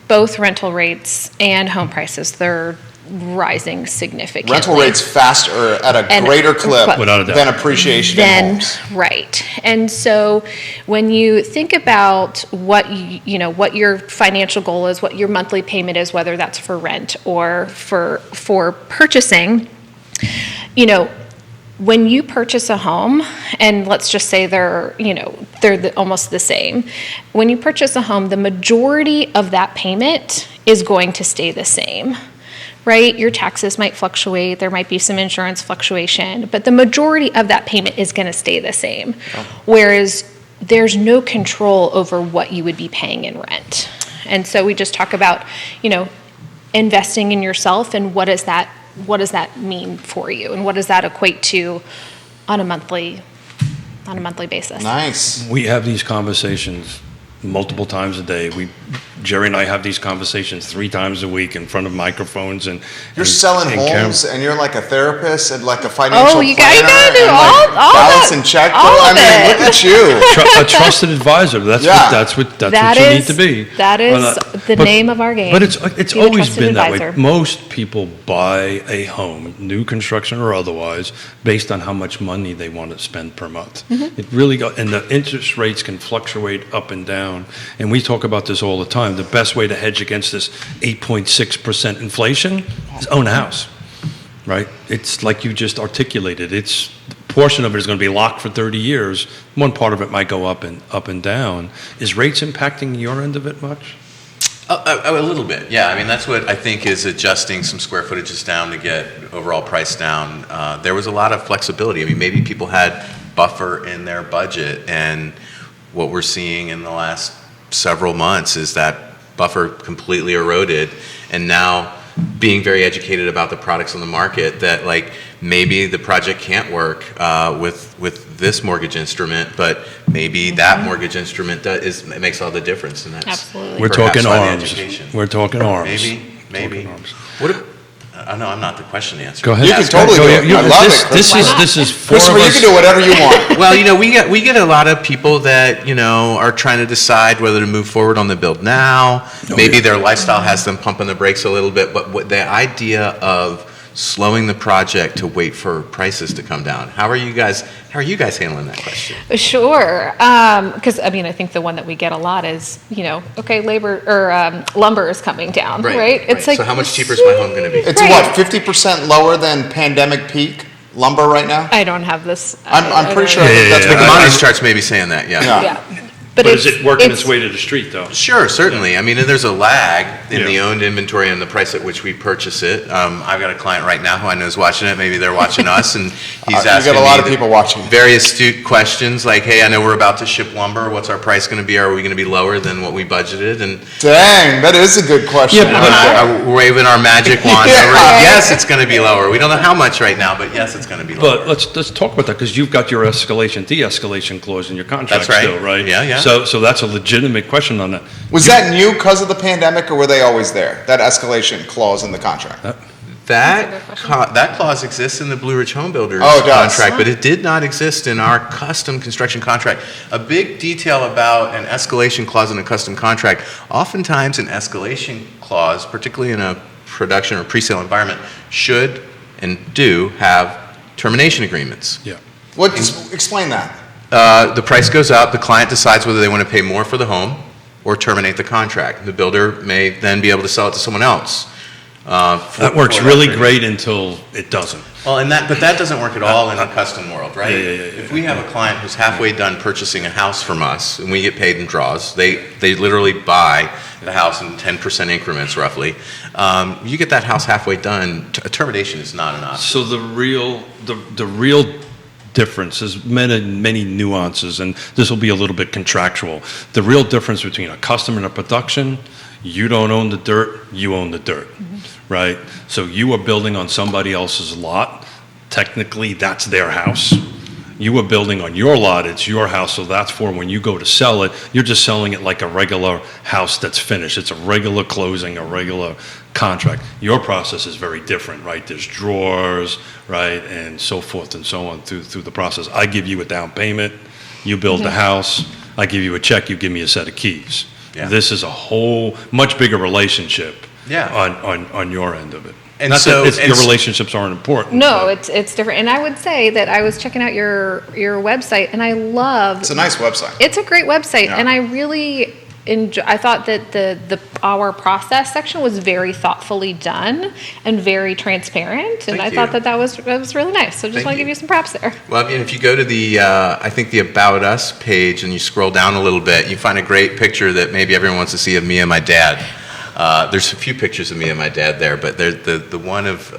C: both rental rates and home prices, they're rising significantly.
A: Rental rates faster at a
C: And-
A: greater clip
B: Without a doubt.
A: than appreciation in
C: Then,
A: homes.
C: right. And so when you think about what what your financial goal is, what your monthly payment is, whether that's for rent or for purchasing, when you purchase a home, and let's just say they're almost the same. When you purchase a home, the majority of that payment is going to stay the same. Right? Your taxes might fluctuate, there might be some insurance fluctuation, but the majority of that payment is going to stay the same. Whereas there's no control over what you would be paying in rent. And so we just talk about, investing in yourself, and what does that mean for you, and what does that equate to on a monthly basis.
A: Nice.
B: We have these conversations multiple times a day. Jerry and I have these conversations 3 times a week in front of microphones and
A: You're selling
B: and
A: homes, and you're like a therapist and like a financial
C: you
A: planner.
C: gotta do
A: and
C: all
A: balance
C: that-
A: and check.
C: all
A: I
C: of
A: mean,
C: it.
A: look at you.
B: A trusted advisor. That's
A: Yeah.
B: what
C: That
B: you need
C: is-
B: to be.
C: that is the name of our game.
B: But it's
C: Be a
B: always
C: trusted
B: been that
C: advisor.
B: way. Most people buy a home, new construction or otherwise, based on how much money they want to spend per month.
C: Mm-hmm.
B: It really and the interest rates can fluctuate up and down. And we talk about this all the time. The best way to hedge against this 8.6% inflation is own a house. Right? It's like you just articulated. It's a portion of it is going to be locked for 30 years. One part of it might go up and down. Is rates impacting your end of it much?
D: A little bit, yeah. I mean, that's what I think is adjusting some square footages down to get overall price down. There was a lot of flexibility. I mean, maybe people had buffer in their budget, and what we're seeing in the last several months is that buffer completely eroded, and now being very educated about the products on the market, that like maybe the project can't work with this mortgage instrument, but maybe that mortgage instrument it makes all the difference, and that's
C: Absolutely.
B: We're
D: perhaps
B: talking
D: why the
B: arms.
D: education.
B: We're talking arms.
D: Maybe.
B: Talking arms.
D: What if, I know I'm not the question answer.
B: Go ahead.
A: You can totally do it. I love it,
B: This is four
A: Christopher,
B: of
A: you
B: us.
A: can do whatever you want.
D: Well, we get a lot of people that, are trying to decide whether to move forward on the build now. Maybe their lifestyle has them pumping the brakes a little bit, but what the idea of slowing the project to wait for prices to come down. How are you guys handling that question?
C: Sure, because I think the one that we get a lot is, okay, labor or lumber is coming down, right? It's like,
D: so how much cheaper is my home going to be?
A: It's
C: Right.
A: what, 50% lower than pandemic peak lumber right now?
C: I don't have this.
A: I'm pretty sure
B: Yeah,
A: that's
D: The
A: what
D: commodities charts may be saying that, yeah.
A: Yeah.
C: Yeah,
B: But is it working its way to the street, though?
D: Sure, certainly. I mean, there's a lag in
B: Yeah.
D: the owned inventory and the price at which we purchase it. I've got a client right now who I know is watching it. Maybe they're watching us, and he's
A: You
D: asking
A: got a lot
D: me
A: of people watching.
D: very astute questions like, "Hey, I know we're about to ship lumber. What's our price going to be? Are we going to be lower than what we budgeted?" And
A: Dang, that is a good question.
B: Yeah,
D: we're waving our magic wand
A: Yeah.
D: over. Yes, it's going to be lower. We don't know how much right now, but yes, it's going to be lower.
B: But let's talk about that, because you've got your escalation, de-escalation clause in your contract
D: That's right.
B: still, right?
D: Yeah.
B: So that's a legitimate question on that.
A: Was that new because of the pandemic, or were they always there? That escalation clause in the contract?
D: That clause exists in the Blue Ridge Home Builders
A: Oh, it does.
D: contract, but it did not exist in our custom construction contract. A big detail about an escalation clause in a custom contract, oftentimes an escalation clause, particularly in a production or pre-sale environment, should and do have termination agreements.
B: Yeah.
A: Explain that.
D: The price goes up, the client decides whether they want to pay more for the home or terminate the contract. The builder may then be able to sell it to someone else.
B: That works really great until it doesn't.
D: Well, but that doesn't work at all in a custom world, right?
B: Yeah.
D: If we have a client who's halfway done purchasing a house from us, and we get paid in draws, they literally buy the house in 10% increments roughly. You get that house halfway done, a termination is not an option.
B: So the real difference is many nuances, and this will be a little bit contractual. The real difference between a custom and a production, you don't own the dirt, you own the dirt, right? So you are building on somebody else's lot. Technically, that's their house. You are building on your lot, it's your house, so that's for when you go to sell it, you're just selling it like a regular house that's finished. It's a regular closing, a regular contract. Your process is very different, right? There's drawers, right, and so forth and so on through the process. I give you a down payment, you build the house, I give you a check, you give me a set of keys.
D: Yeah.
B: This is a whole much bigger relationship
D: Yeah.
B: on your end of it.
D: And
B: Not
D: so-
B: that
D: and
B: your
D: s-
B: relationships aren't important.
C: No,
B: but-
C: it's different. And I would say that I was checking out your website, and I love.
A: It's a nice website.
C: It's a great website,
A: Yeah.
C: and I really enjoy. I thought that our process section was very thoughtfully done and very transparent, and
D: Thank
C: I thought
D: you.
C: that was really nice. So just
D: Thank
C: want to
D: you.
C: give you some props there.
D: Well, I mean, if you go to the, I think the About Us page and you scroll down a little bit, you find a great picture that maybe everyone wants to see of me and my dad. There's a few pictures of me and my dad there, but the one of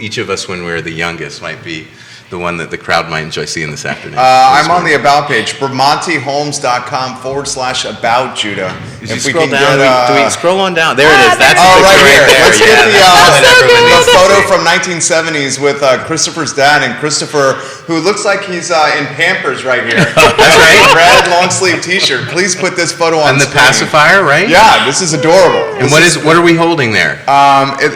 D: each of us when we were the youngest might be the one that the crowd might enjoy seeing this afternoon.
A: I'm on the About page, BramanteHomes.com/about, Judah.
D: As you
A: If we
D: scroll
A: can
D: down,
A: get,
D: do we scroll on down? There it is. That's
A: Oh,
D: the
A: right
D: picture
A: here.
D: there.
A: Let's get
D: Yeah,
A: the,
D: that's what everyone
A: the
D: needs to
A: photo
D: see.
A: from 1970s with Christopher's dad, and Christopher, who looks like he's in Pampers right here.
D: That's right.
A: Red long sleeve T-shirt. Please put this photo on
D: And the
A: screen.
D: pacifier, right?
A: Yeah, this is adorable.
D: And what are we holding there?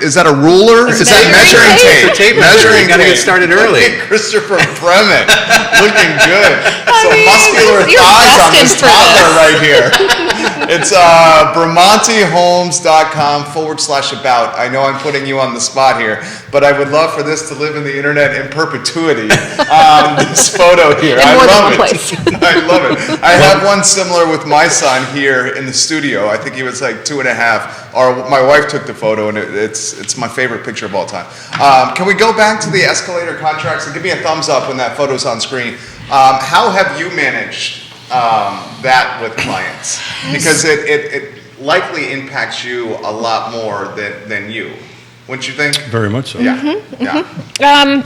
A: Is that a ruler? Is that measuring tape?
D: It's a tape measure.
A: Measuring
D: You gotta get
A: tape.
D: started early.
A: Look at Christopher Brement, looking good. Some
C: mean,
A: muscular
C: you're
A: thighs on this
C: destined for
A: toddler
C: this.
A: right here. It's bramantehomes.com/about. I know I'm putting you on the spot here, but I would love for this to live in the internet in perpetuity. This photo here,
C: In
A: I
C: more than
A: love
C: one
A: it.
C: place.
A: I love it. I have one similar with my son here in the studio. I think he was like 2.5. Or my wife took the photo, and it's my favorite picture of all time. Can we go back to the escalator contracts and give me a thumbs up when that photo's on screen? How have you managed that with clients? Because it likely impacts you a lot more than you. Wouldn't you think?
B: Very much so.
A: Yeah. Yeah.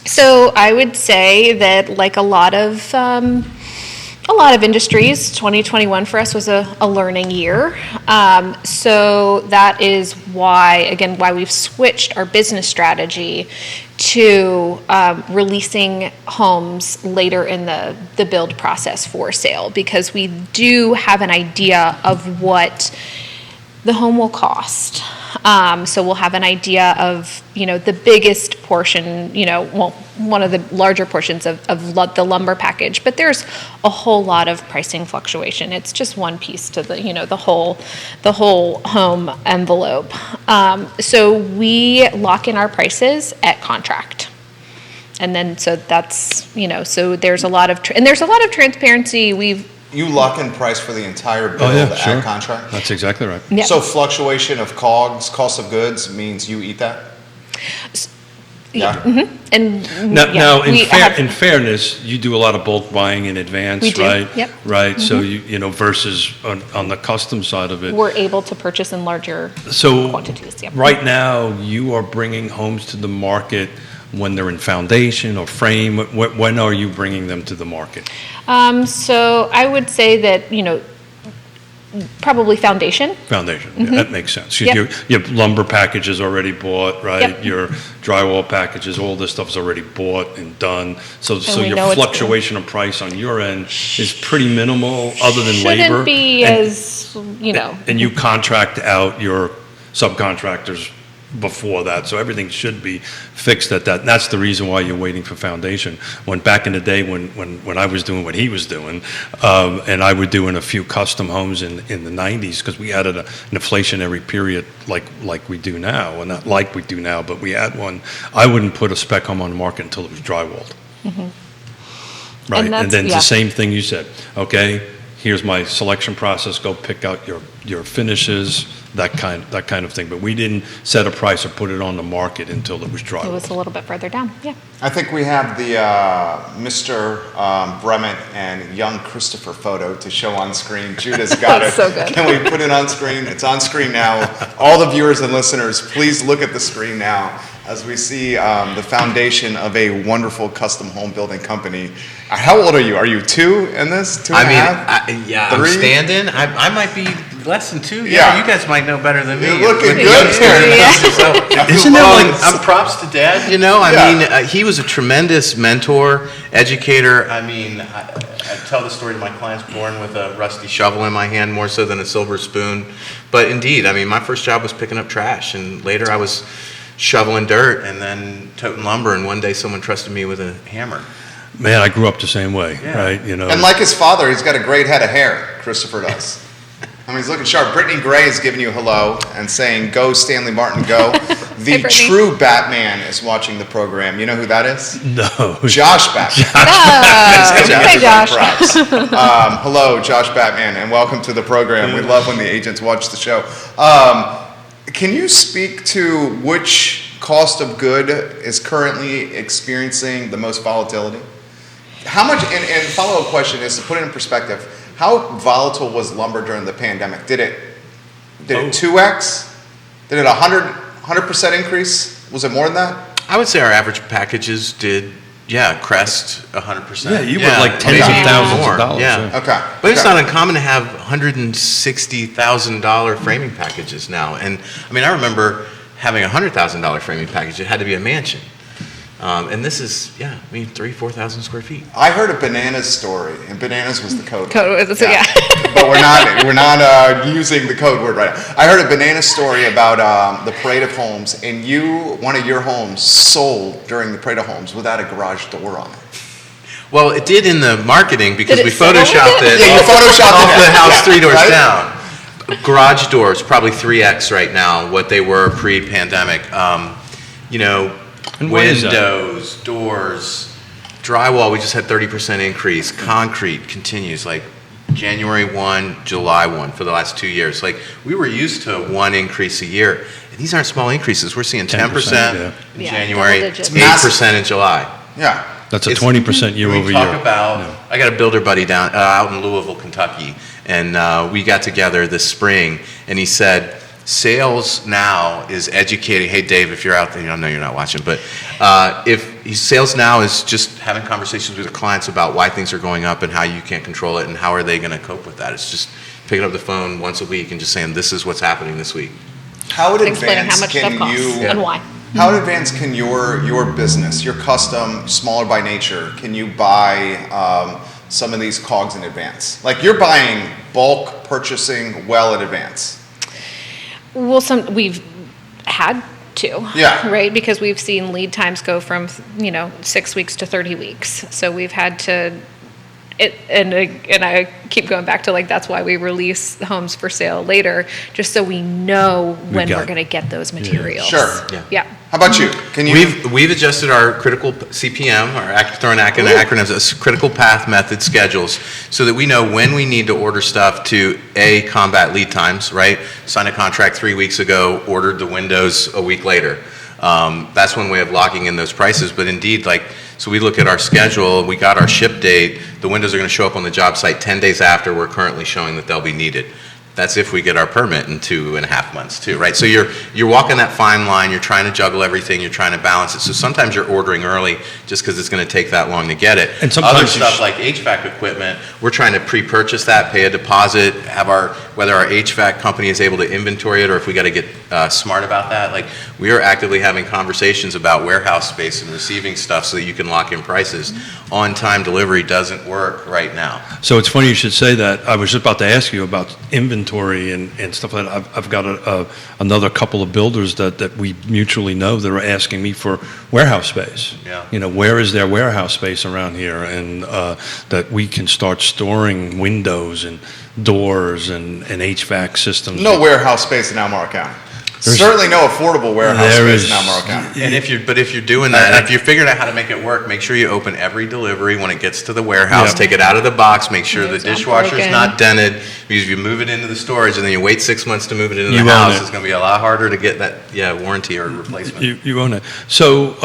C: So I would say that, like a lot of industries, 2021 for us was a learning year. So that is why we've switched our business strategy to releasing homes later in the build process for sale, because we do have an idea of what the home will cost. So we'll have an idea of, the biggest portion, one of the larger portions of the lumber package, but there's a whole lot of pricing fluctuation. It's just one piece to the whole home envelope. So we lock in our prices at contract. And then, so that's, so there's a lot of, there's a lot of transparency.
A: You lock in price for the entire build at contract?
B: That's exactly right.
C: Yeah.
A: So fluctuation of COGS, cost of goods, means you eat that? Yeah.
C: And
B: Now,
C: we have-
B: in fairness, you do a lot of bulk buying in advance,
C: We do,
B: right?
C: yep.
B: Right. So versus on the custom side of it.
C: we're able to purchase in larger
B: So
C: quantities. Yep.
B: right now, you are bringing homes to the market when they're in foundation or frame. When are you bringing them to the market?
C: So I would say that, probably foundation.
B: Foundation. Yeah, that makes sense.
C: Yep.
B: Your lumber package is already bought, right?
C: Yep.
B: Your drywall packages, all this stuff is already bought and done. So
C: we know
B: your
C: it's
B: fluctuation of price on your end is pretty minimal, other than labor.
C: Shouldn't be
B: And-
C: as,
B: And you contract out your subcontractors before that, so everything should be fixed at that. And that's the reason why you're waiting for foundation. When back in the day, when I was doing what he was doing, and I would doing a few custom homes in the 90s, because we had an inflationary period like we do now, well, not like we do now, but we had one. I wouldn't put a spec home on the market until it was drywalled. Right,
C: And
B: and then
C: that's-
B: the same thing you said. Okay, here's my selection process. Go pick out your finishes, that kind of thing. But we didn't set a price or put it on the market until it was
C: it
B: drywalled.
C: was a little bit further down. Yeah.
A: I think we have the Mr. Brement and young Christopher photo to show on screen. Judah's got it.
C: That's so good.
A: Can we put it on screen? It's on screen now. All the viewers and listeners, please look at the screen now as we see the foundation of a wonderful custom home building company. How old are you? Are you 2 in this? 2 and a half?
D: I'm
A: 3?
D: standing. I might be less than 2.
A: Yeah.
D: You guys might know better than me.
A: You're looking
D: With the
A: good
D: youngster.
A: here.
D: So,
B: Isn't that like-
D: I'm props to Dad. I
A: Yeah.
D: mean, he was a tremendous mentor, educator. I mean, I tell the story to my clients, born with a rusty shovel in my hand more so than a silver spoon. But indeed, I mean, my first job was picking up trash, and later I was shoveling dirt and then toting lumber, and one day someone trusted me with a hammer.
B: Man, I grew up the same way,
D: Yeah.
B: right?
A: And like his father, he's got a great head of hair. Christopher does. I mean, he's looking sharp. Brittany Gray is giving you hello and saying, "Go, Stanley Martin, go." The
C: Brittany.
A: true Batman is watching the program. You know who that is?
B: No.
A: Josh Batman.
C: Hey,
A: Everybody
C: Josh.
A: props. Hello, Josh Batman, and welcome to the program. We love when the agents watch the show. Can you speak to which cost of good is currently experiencing the most volatility? How much, and follow-up question is to put it in perspective, how volatile was lumber during the pandemic? Did it 2x? Did it 100% increase? Was it more than that?
D: I would say our average packages did Yeah, Crest, 100%.
B: Yeah, you were like tens
D: maybe
B: of
D: even
B: thousands of
D: more.
B: dollars.
D: Yeah.
A: Okay.
D: But it's
A: Okay.
D: not uncommon to have $160,000 framing packages now. And I mean, I remember having a $100,000 framing package. It had to be a mansion. And this is, 4,000 square feet.
A: I heard a bananas story, and bananas was the code.
C: So, yeah.
A: But we're not using the code word right now. I heard a banana story about the Parade of Homes, and one of your homes sold during the Parade of Homes without a garage door on it.
D: Well, it did in the marketing because
C: Did
D: we
C: it sell with
D: photoshopped
C: it?
D: it.
A: Yeah, you photoshopped
D: off
A: it.
D: the house
A: Yeah.
D: 3 doors
A: Right?
D: down. Garage doors, probably 3x right now what they were pre-pandemic.
B: And why is that?
D: Windows, doors, drywall, we just had 30% increase. Concrete continues like January 1, July 1 for the last 2 years. Like we were used to one increase a year. And these aren't small increases. We're seeing 10%
B: yeah.
D: in
C: Yeah,
D: January,
C: double digits.
D: 8% in July.
A: Yeah.
B: That's a
D: It's-
B: 20% year over
D: We
B: year.
D: talk about, I got a builder buddy down out in Louisville, Kentucky, and we got together this spring, and he said, sales now is educating. Hey, Dave, if you're out there, I know you're not watching, but sales now is just having conversations with your clients about why things are going up and how you can't control it and how are they going to cope with that. It's just picking up the phone once a week and just saying, this is what's happening this week.
A: How
C: Explaining how
A: advanced
C: much stuff
A: can
C: costs
A: you?
C: and why.
A: How advanced can your business, your custom, smaller by nature, can you buy some of these cogs in advance? Like you're buying bulk purchasing well in advance.
C: Well, we've had to,
A: Yeah.
C: right? Because we've seen lead times go from 6 weeks to 30 weeks. So we've had to. And I keep going back to that's why we release homes for sale later, just so we know when we're going to get those materials.
A: Sure.
C: Yeah.
A: How about you? Can you?
D: We've adjusted our critical CPM, throwing acronyms, critical path method schedules, so that we know when we need to order stuff to combat lead times. Right, signed a contract 3 weeks ago, ordered the windows a week later. That's one way of locking in those prices. But indeed, so we look at our schedule, we got our ship date, the windows are going to show up on the job site 10 days after we're currently showing that they'll be needed. That's if we get our permit in 2.5 months too, right? So you're walking that fine line, you're trying to juggle everything, you're trying to balance it. So sometimes you're ordering early just because it's going to take that long to get it.
B: And sometimes
D: other
B: you
D: stuff like HVAC equipment, we're trying to pre-purchase that, pay a deposit, whether our HVAC company is able to inventory it or if we got to get smart about that. We are actively having conversations about warehouse space and receiving stuff so that you can lock in prices. On-time delivery doesn't work right now.
B: So it's funny you should say that. I was just about to ask you about inventory and stuff like that. I've got another couple of builders that we mutually know that are asking me for warehouse space.
D: Yeah.
B: Where is there warehouse space around here? And that we can start storing windows and doors and HVAC systems.
A: No warehouse space in Albemarle County. Certainly no affordable warehouse space in Albemarle County.
D: And if you're doing that, and if you're figuring out how to make it work, make sure you open every delivery when it gets to the warehouse.
B: Yep.
D: take it out of the box, make sure the
C: It's not
D: dishwasher's
C: broken.
D: not dented. Because if you move it into the storage and then you wait 6 months to move it into
B: You
D: the
B: own
D: house,
B: it.
D: it's going to be a lot harder to get that warranty or replacement.
B: You own it. So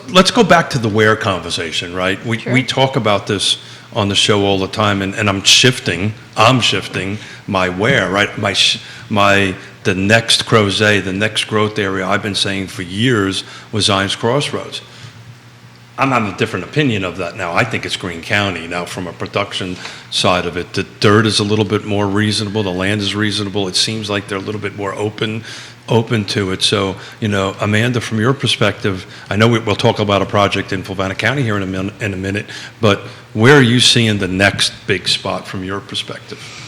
B: let's go back to the where conversation, right?
C: Sure.
B: We talk about this on the show all the time, and I'm shifting my where, right? The next crozet, the next growth area I've been saying for years was Zions Crossroads. I'm having a different opinion of that now. I think it's Greene County now from a production side of it. The dirt is a little bit more reasonable. The land is reasonable. It seems like they're a little bit more open to it. So, Amanda, from your perspective, I know we'll talk about a project in Fluvanna County here in a minute, but where are you seeing the next big spot from your perspective?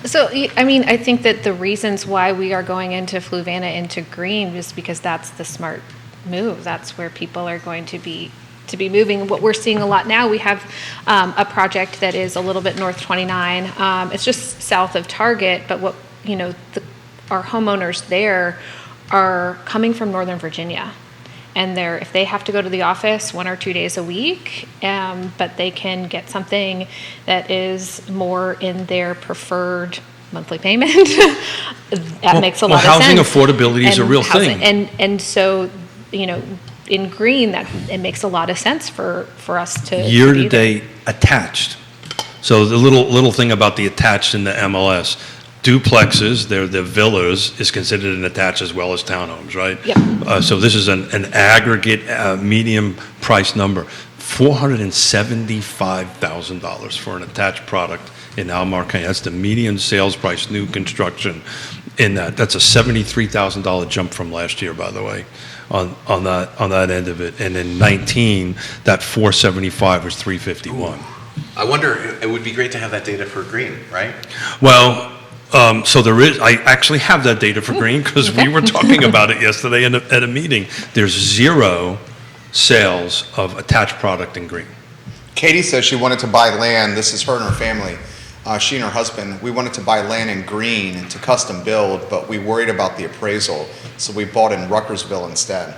C: So, I think that the reasons why we are going into Fluvanna, into Greene, is because that's the smart move. That's where people are going to be moving. What we're seeing a lot now, we have a project that is a little bit north 29. It's just south of Target, but our homeowners there are coming from Northern Virginia. And if they have to go to the office 1 or 2 days a week, but they can get something that is more in their preferred monthly payment, that makes a lot of sense.
B: Housing affordability is a real thing.
C: And so, in Greene, it makes a lot of sense for us to
B: Year
C: be
B: to
C: there.
B: date attached. So the little thing about the attached in the MLS, duplexes, they're the villas, is considered an attached as well as townhomes, right?
C: Yep.
B: So this is an aggregate medium price number, $475,000 for an attached product in Albemarle County. That's the median sales price, new construction in that. That's a $73,000 jump from last year, by the way, on that end of it. And in 19, that 475 was 351.
D: I wonder, it would be great to have that data for green, right?
B: Well, so there is, I actually have that data for green because we were talking about it yesterday at a meeting. There's 0 sales of attached product in green.
A: Katie says she wanted to buy land. This is her and her family. She and her husband, we wanted to buy land in green to custom build, but we worried about the appraisal, so we bought in Ruckersville instead.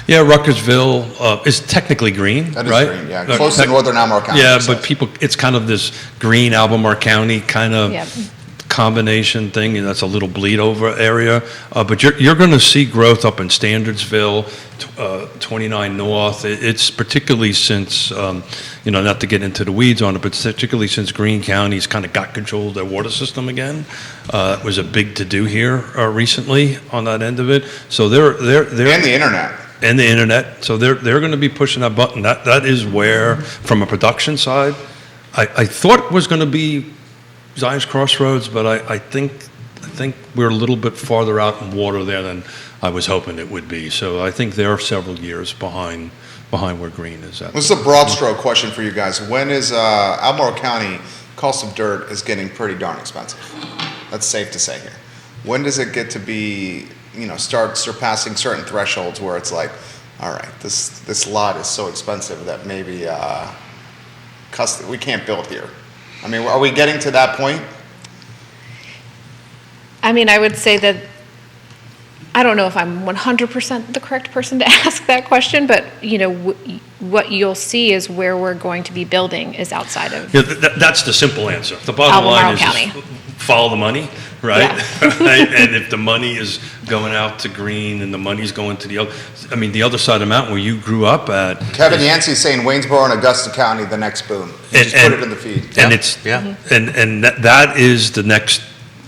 B: Yeah, Ruckersville is technically green,
A: That is
B: right?
A: green, yeah. Close to northern Albemarle County.
B: Yeah,
A: it
B: but
A: says.
B: people, it's kind of this green Albemarle County kind of
C: Yep.
B: combination thing, and that's a little bleed over area. But you're going to see growth up in Standardsville, 29 North. It's particularly since, not to get into the weeds on it, but particularly since Greene County's kind of got control of their water system again. It was a big to-do here recently on that end of it. So they're
A: And the internet.
B: and the internet. So they're going to be pushing that button. That is where, from a production side, I thought it was going to be Zion's Crossroads, but I think we're a little bit farther out in water there than I was hoping it would be. So I think they're several years behind where Green is at.
A: This is a broad stroke question for you guys. When is Albemarle County, cost of dirt is getting pretty darn expensive. That's safe to say here. When does it get to be, start surpassing certain thresholds where it's like, all right, this lot is so expensive that maybe we can't build here? I mean, are we getting to that point?
C: I mean, I would say that, I don't know if I'm 100% the correct person to ask that question, but, what you'll see is where we're going to be building is outside of.
B: Yeah, that's the simple answer. The bottom line is
C: County.
B: just follow the money, right?
C: Yeah.
B: Right? And if the money is going out to Green and the money's going to the other side of the mountain where you grew up at.
A: Kevin Yancey's saying Waynesboro and Augusta County, the next boom. Just put it in the feed.
B: And
D: Yeah,
B: it's,
D: yeah.
B: and that is the next,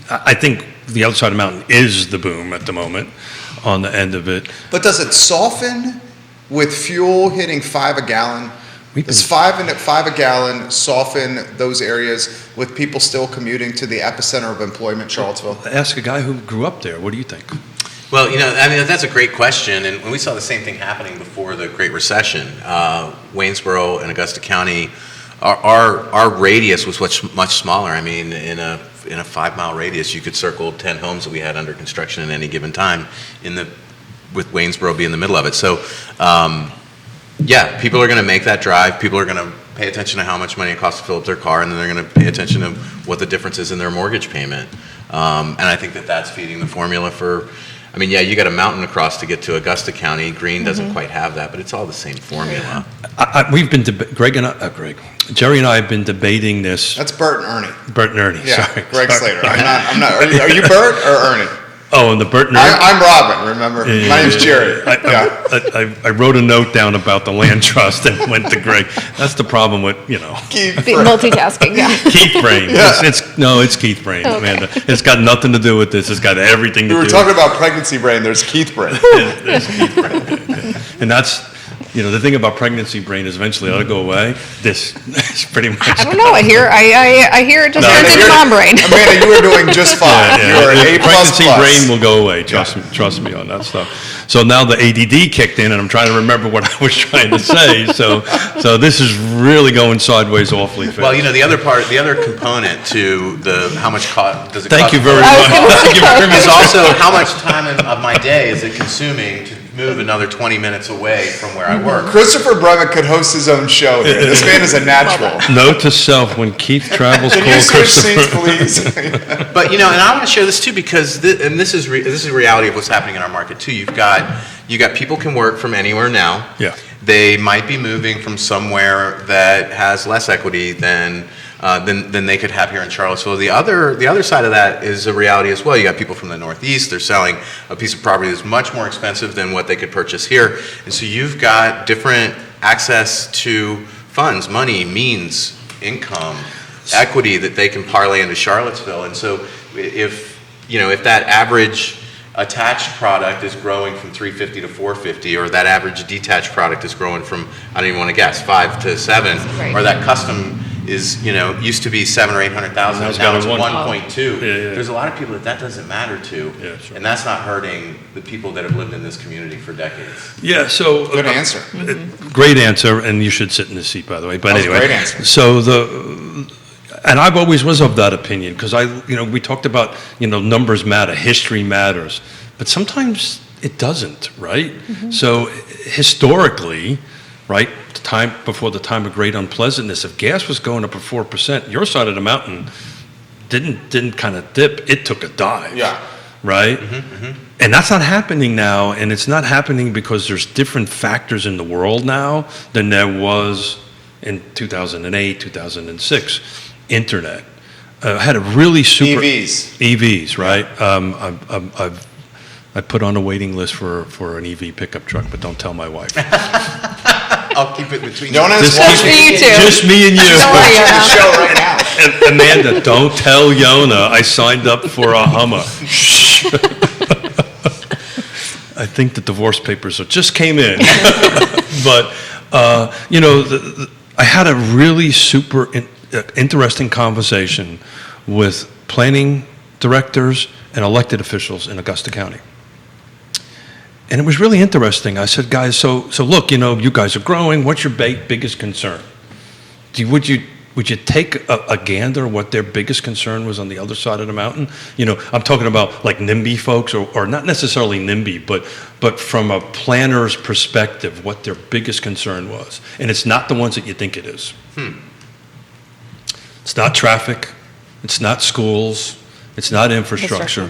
B: I think the other side of the mountain is the boom at the moment on the end of it.
A: But does it soften with fuel hitting $5 a gallon?
B: We've
A: Does $5 a gallon soften those areas with people still commuting to the epicenter of employment, Charlottesville?
B: Ask a guy who grew up there. What do you think?
D: Well, that's a great question, and we saw the same thing happening before the Great Recession. Waynesboro and Augusta County, our radius was much smaller. I mean, in a 5-mile radius, you could circle 10 homes that we had under construction at any given time, with Waynesboro being in the middle of it. So, yeah, people are going to make that drive. People are going to pay attention to how much money it costs to fill up their car, and then they're going to pay attention to what the difference is in their mortgage payment. And I think that's feeding the formula for. I mean, yeah, you got a mountain across to get to Augusta County. Green doesn't quite have that, but it's all the same formula.
B: We've been, Jerry and I have been debating this.
A: That's Bert and Ernie.
B: Bert and Ernie,
A: Yeah,
B: sorry.
A: Greg
B: Sorry.
A: Slater. I'm not. Are you Bert or Ernie?
B: Oh, and the Bert and Ernie?
A: I'm Robin, remember?
B: Yeah,
A: My name's
B: yeah,
A: Jerry.
B: yeah. I wrote a note down about the land trust and went to Greg. That's the problem with,
A: Keith.
C: Multitasking, yeah.
B: Keith Brain.
A: Yeah.
B: It's Keith Brain,
C: Okay.
B: Amanda. It's got nothing to do with this. It's got everything to
A: We
B: do.
A: were talking about pregnancy brain. There's Keith brain.
B: There's Keith Brain. And that's, the thing about pregnancy brain is eventually it'll go away. This is pretty much.
C: I don't know, I hear it just
B: No,
C: turns into mom brain.
A: Amanda, you were doing just fine. You were an A++.
B: Pregnancy brain will go away. Trust me on that stuff. So now the ADD kicked in, and I'm trying to remember what I was trying to say. So this is really going sideways awfully fast.
D: Well, the other component to the how much does it
B: Thank
D: cost?
B: you very much. Thank you very much.
D: Is also how much time of my day is it consuming to move another 20 minutes away from where I work.
A: Christopher Brement could host his own show here. This man is a natural.
B: Note to self: when Keith travels,
A: Can
B: call
A: you switch
B: Christopher.
A: seats, please?
D: But and I want to share this too because this is the reality of what's happening in our market too. You got people can work from anywhere now.
B: Yeah.
D: They might be moving from somewhere that has less equity than they could have here in Charlottesville. The other side of that is a reality as well. You got people from the Northeast. They're selling a piece of property that's much more expensive than what they could purchase here, and so you've got different access to funds, money, means, income, equity that they can parlay into Charlottesville. And so if that average attached product is growing from 350 to 450, or that average detached product is growing from, I don't even want to guess, 5 to 7,
C: Right.
D: or that custom is, used to be 700 or 800,000,
B: Now it's
D: now
B: got
D: it's
B: a
D: 1.2.
B: Yeah, yeah.
D: There's a lot of people that doesn't matter to,
B: Yeah, sure.
D: and that's not hurting the people that have lived in this community for decades.
B: Yeah, so.
A: Good answer.
B: Great answer, and you should sit in this seat, by the way. But
A: That was a
B: anyway,
A: great answer.
B: So and I've always was of that opinion, because we talked about, numbers matter, history matters, but sometimes it doesn't, right? So historically, right, before the time of great unpleasantness, if gas was going up at 4%, your side of the mountain didn't kind of dip, it took a dive.
A: Yeah.
B: Right? And that's not happening now, and it's not happening because there's different factors in the world now than there was in 2008, 2006. Internet had a really super EVs, right? I put on a waiting list for an EV pickup truck, but don't tell my wife.
D: I'll keep it between
A: Jonah's
C: Just for you two.
B: Just me and you.
C: Don't worry,
A: the
C: Yona.
A: show right now.
B: And Amanda, don't tell Yona I signed up for a Hummer. Shh. I think the divorce papers just came in. But, I had a really super interesting conversation with planning directors and elected officials in Augusta County. And it was really interesting. I said, guys, so look, you guys are growing. What's your biggest concern? Would you take a gander what their biggest concern was on the other side of the mountain? I'm talking about like NIMBY folks, or not necessarily NIMBY, but from a planner's perspective, what their biggest concern was. And it's not the ones that you think it is. It's not traffic. It's not schools. It's not infrastructure.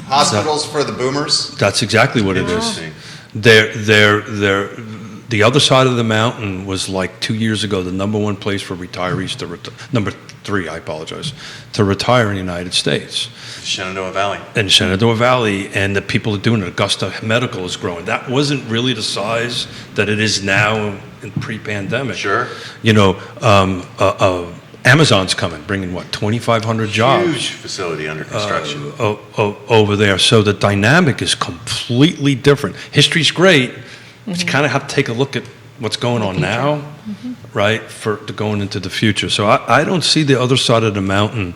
A: Hospitals for the boomers.
B: That's exactly what it is.
D: Interesting.
B: The other side of the mountain was like 2 years ago the number one place for retirees number 3, I apologize, to retire in the United States.
D: Shenandoah Valley.
B: In Shenandoah Valley, and the people are doing it. Augusta Medical is growing. That wasn't really the size that it is now in pre-pandemic.
D: Sure.
B: Amazon's coming, bringing 2,500 jobs.
D: Huge facility under construction.
B: Over there. So the dynamic is completely different. History's great, but you kind of have to take a look at what's going on now, right, for going into the future. So I don't see the other side of the mountain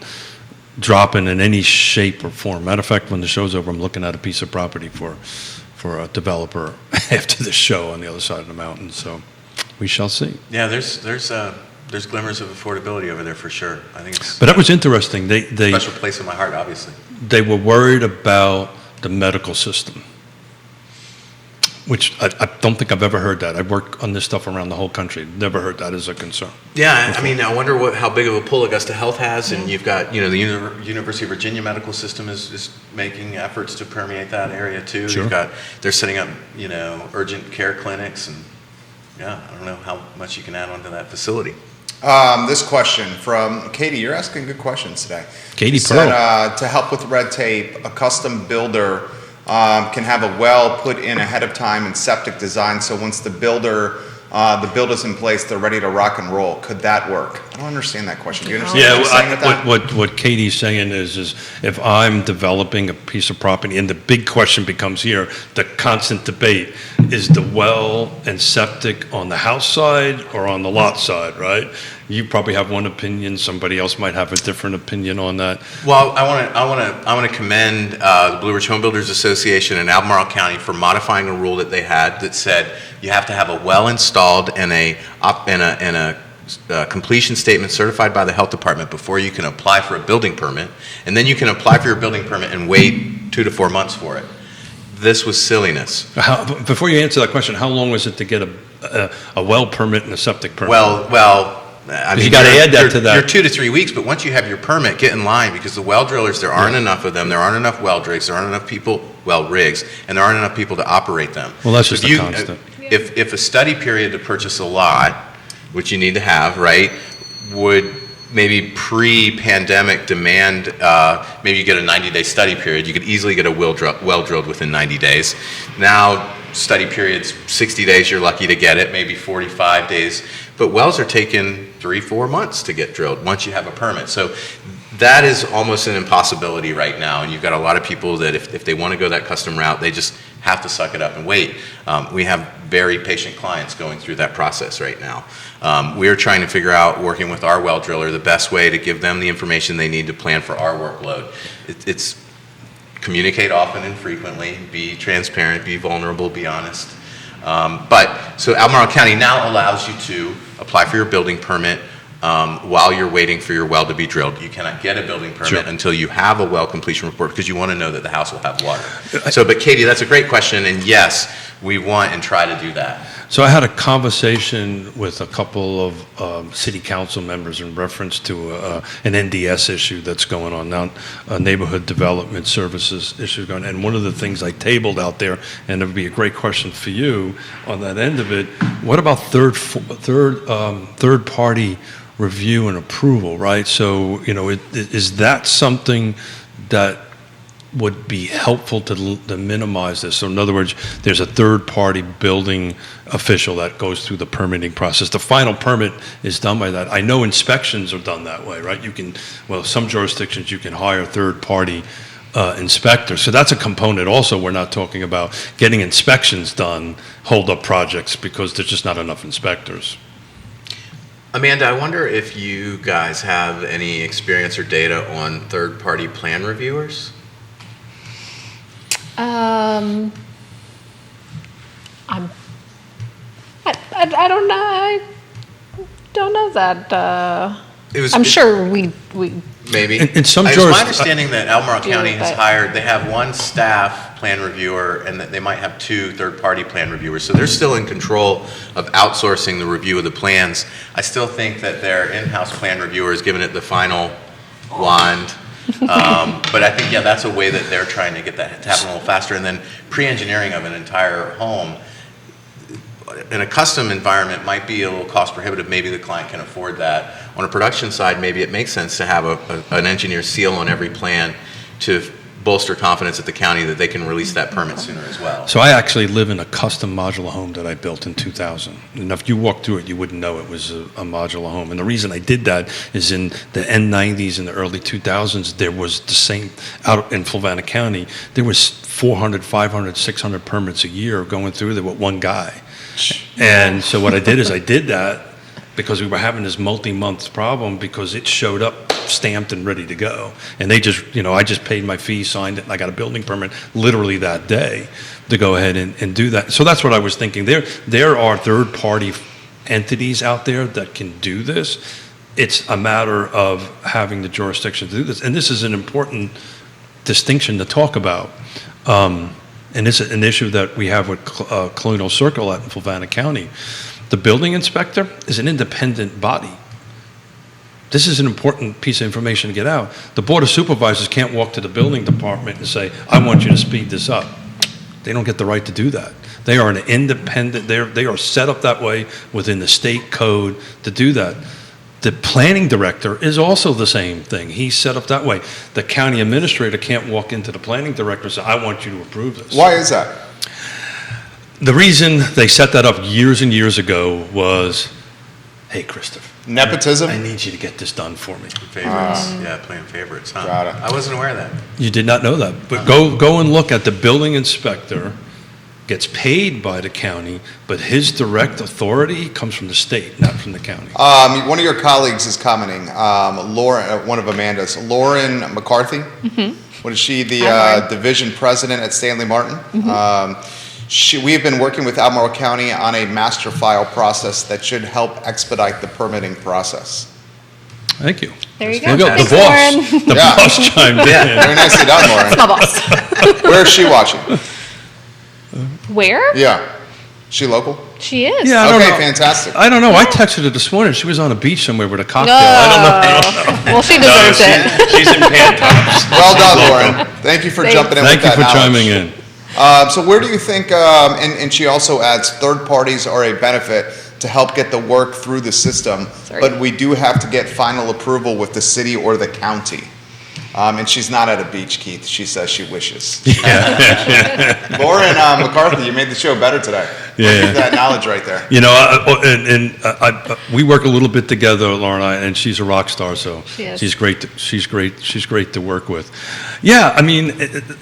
B: dropping in any shape or form. Matter of fact, when the show's over, I'm looking at a piece of property for a developer after the show on the other side of the mountain. So we shall see.
D: Yeah, there's glimmers of affordability over there for sure. I think it's
B: But that was interesting. They
D: a special place in my heart, obviously.
B: they were worried about the medical system, which I don't think I've ever heard that. I work on this stuff around the whole country. Never heard that as a concern.
D: Yeah, I mean, I wonder how big of a pull Augusta Health has, and you've got, the University of Virginia medical system is making efforts to permeate that area too.
B: Sure.
D: They're setting up, urgent care clinics, and yeah, I don't know how much you can add onto that facility.
A: This question from Katie. You're asking good questions today.
B: Katie
A: You said,
B: Pearl.
A: to help with red tape, a custom builder can have a well put in ahead of time and septic design, so once the builder's in place, they're ready to rock and roll. Could that work? I don't understand that question. Do you understand what I'm saying with that?
B: what Katie's saying is if I'm developing a piece of property, and the big question becomes here, the constant debate, is the well and septic on the house side or on the lot side, right? You probably have one opinion, somebody else might have a different opinion on that.
D: Well, I want to commend the Blue Ridge Home Builders Association in Albemarle County for modifying a rule that they had that said you have to have a well installed and a completion statement certified by the health department before you can apply for a building permit, and then you can apply for your building permit and wait 2 to 4 months for it. This was silliness.
B: Before you answer that question, how long was it to get a well permit and a septic permit?
D: Well, I mean,
B: you got to add that to that.
D: You're 2 to 3 weeks, but once you have your permit, get in line, because the well drillers, there aren't enough of them. There aren't enough well rigs. There aren't enough people, rigs, and there aren't enough people to operate them.
B: Well, that's just
D: If
B: a
D: you-
B: constant.
D: If a study period to purchase a lot, which you need to have, right, would maybe pre-pandemic demand, maybe you get a 90-day study period. You could easily get a well drilled within 90 days. Now, study period's 60 days, you're lucky to get it, maybe 45 days. But wells are taking 3-4 months to get drilled once you have a permit. So that is almost an impossibility right now, and you've got a lot of people that if they want to go that custom route, they just have to suck it up and wait. We have very patient clients going through that process right now. We're trying to figure out, working with our well driller, the best way to give them the information they need to plan for our workload. It's communicate often and frequently, be transparent, be vulnerable, be honest. So Albemarle County now allows you to apply for your building permit while you're waiting for your well to be drilled. You cannot get a building permit until you have a well completion report, because you want to know that the house will have water. But Katie, that's a great question, and yes, we want and try to do that.
B: So I had a conversation with a couple of city council members in reference to an NDS issue that's going on now, neighborhood development services issue going on. And one of the things I tabled out there, and it would be a great question for you on that end of it, what about third party review and approval, right? So, is that something that would be helpful to minimize this? So in other words, there's a third-party building official that goes through the permitting process. The final permit is done by that. I know inspections are done that way, right? Some jurisdictions you can hire third-party inspectors. So that's a component also. We're not talking about getting inspections done, hold up projects, because there's just not enough inspectors.
D: Amanda, I wonder if you guys have any experience or data on third-party plan reviewers?
C: I don't know. I don't know that. I'm sure we
D: maybe.
B: In some
D: it's my understanding that Albemarle County has hired. They have one staff plan reviewer, and that they might have two third-party plan reviewers. So they're still in control of outsourcing the review of the plans. I still think that their in-house plan reviewer is giving it the final wand. But I think, that's a way that they're trying to get that to happen a little faster. And then pre-engineering of an entire home in a custom environment might be a little cost prohibitive. Maybe the client can afford that. On a production side, maybe it makes sense to have an engineer seal on every plan to bolster confidence at the county that they can release that permit sooner as well.
B: So I actually live in a custom modular home that I built in 2000. And if you walked through it, you wouldn't know it was a modular home. And the reason I did that is in the end-90s and the early 2000s, there was the same, out in Fluvanna County, there was 400, 500, 600 permits a year going through there with one guy. And so what I did is I did that because we were having this multi-month problem, because it showed up stamped and ready to go. And they just, I just paid my fee, signed it, and I got a building permit literally that day to go ahead and do that. So that's what I was thinking. There are third-party entities out there that can do this. It's a matter of having the jurisdiction to do this. And this is an important distinction to talk about. And it's an issue that we have with Colonial Circle at Fluvanna County. The building inspector is an independent body. This is an important piece of information to get out. The Board of Supervisors can't walk to the building department and say, I want you to speed this up. They don't get the right to do that. They are an independent, they are set up that way within the state code to do that. The planning director is also the same thing. He's set up that way. The county administrator can't walk into the planning director and say, I want you to approve this.
A: Why is that?
B: The reason they set that up years and years ago was, hey, Christopher.
A: Nepotism?
B: I need you to get this done for me.
D: Favorites. Playing favorites, huh?
A: Got it.
D: I wasn't aware of that.
B: You did not know that. But go and look at the building inspector, gets paid by the county, but his direct authority comes from the state, not from the county.
A: One of your colleagues is commenting, Lauren, one of Amanda's, Lauren McCarthy. Mm-hmm. What is she, the division president at Stanley Martin? Mm-hmm. We have been working with Albemarle County on a master file process that should help expedite the permitting process.
B: Thank you.
C: There you go.
B: The
C: Thanks,
B: boss.
C: Lauren.
B: The boss chimed in.
A: Very nicely done, Lauren.
C: That's my boss.
A: Where is she watching?
C: Where?
A: Yeah. She local?
C: She is.
B: Yeah, I don't know.
A: Fantastic.
B: I don't know. I texted her this morning. She was on a beach somewhere with a cocktail.
C: No.
B: I don't know.
C: Well, she deserves it.
B: She's in pantops.
A: Well done, Lauren. Thank you for jumping in with that knowledge.
B: Thank you for chiming in.
A: So where do you think, and she also adds, third parties are a benefit to help get the work through the system, but we do have to get final approval with the city or the county. And she's not at a beach, Keith. She says she wishes.
B: Yeah.
A: Lauren McCarthy, you made the show better today.
B: Yeah.
A: That knowledge right there.
B: You know, we work a little bit together, Laura and I, and she's a rock star, so
C: She is.
B: she's great. She's great to work with. Yeah, I mean,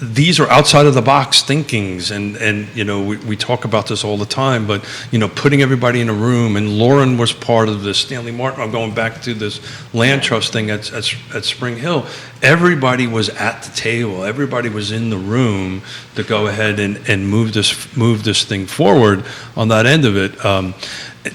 B: these are outside of the box thinkings, and you know, we talk about this all the time. But you know, putting everybody in a room, and Lauren was part of this. Stanley Martin. I'm going back to this land trust thing at Spring Hill. Everybody was at the table. Everybody was in the room to go ahead and move this thing forward on that end of it.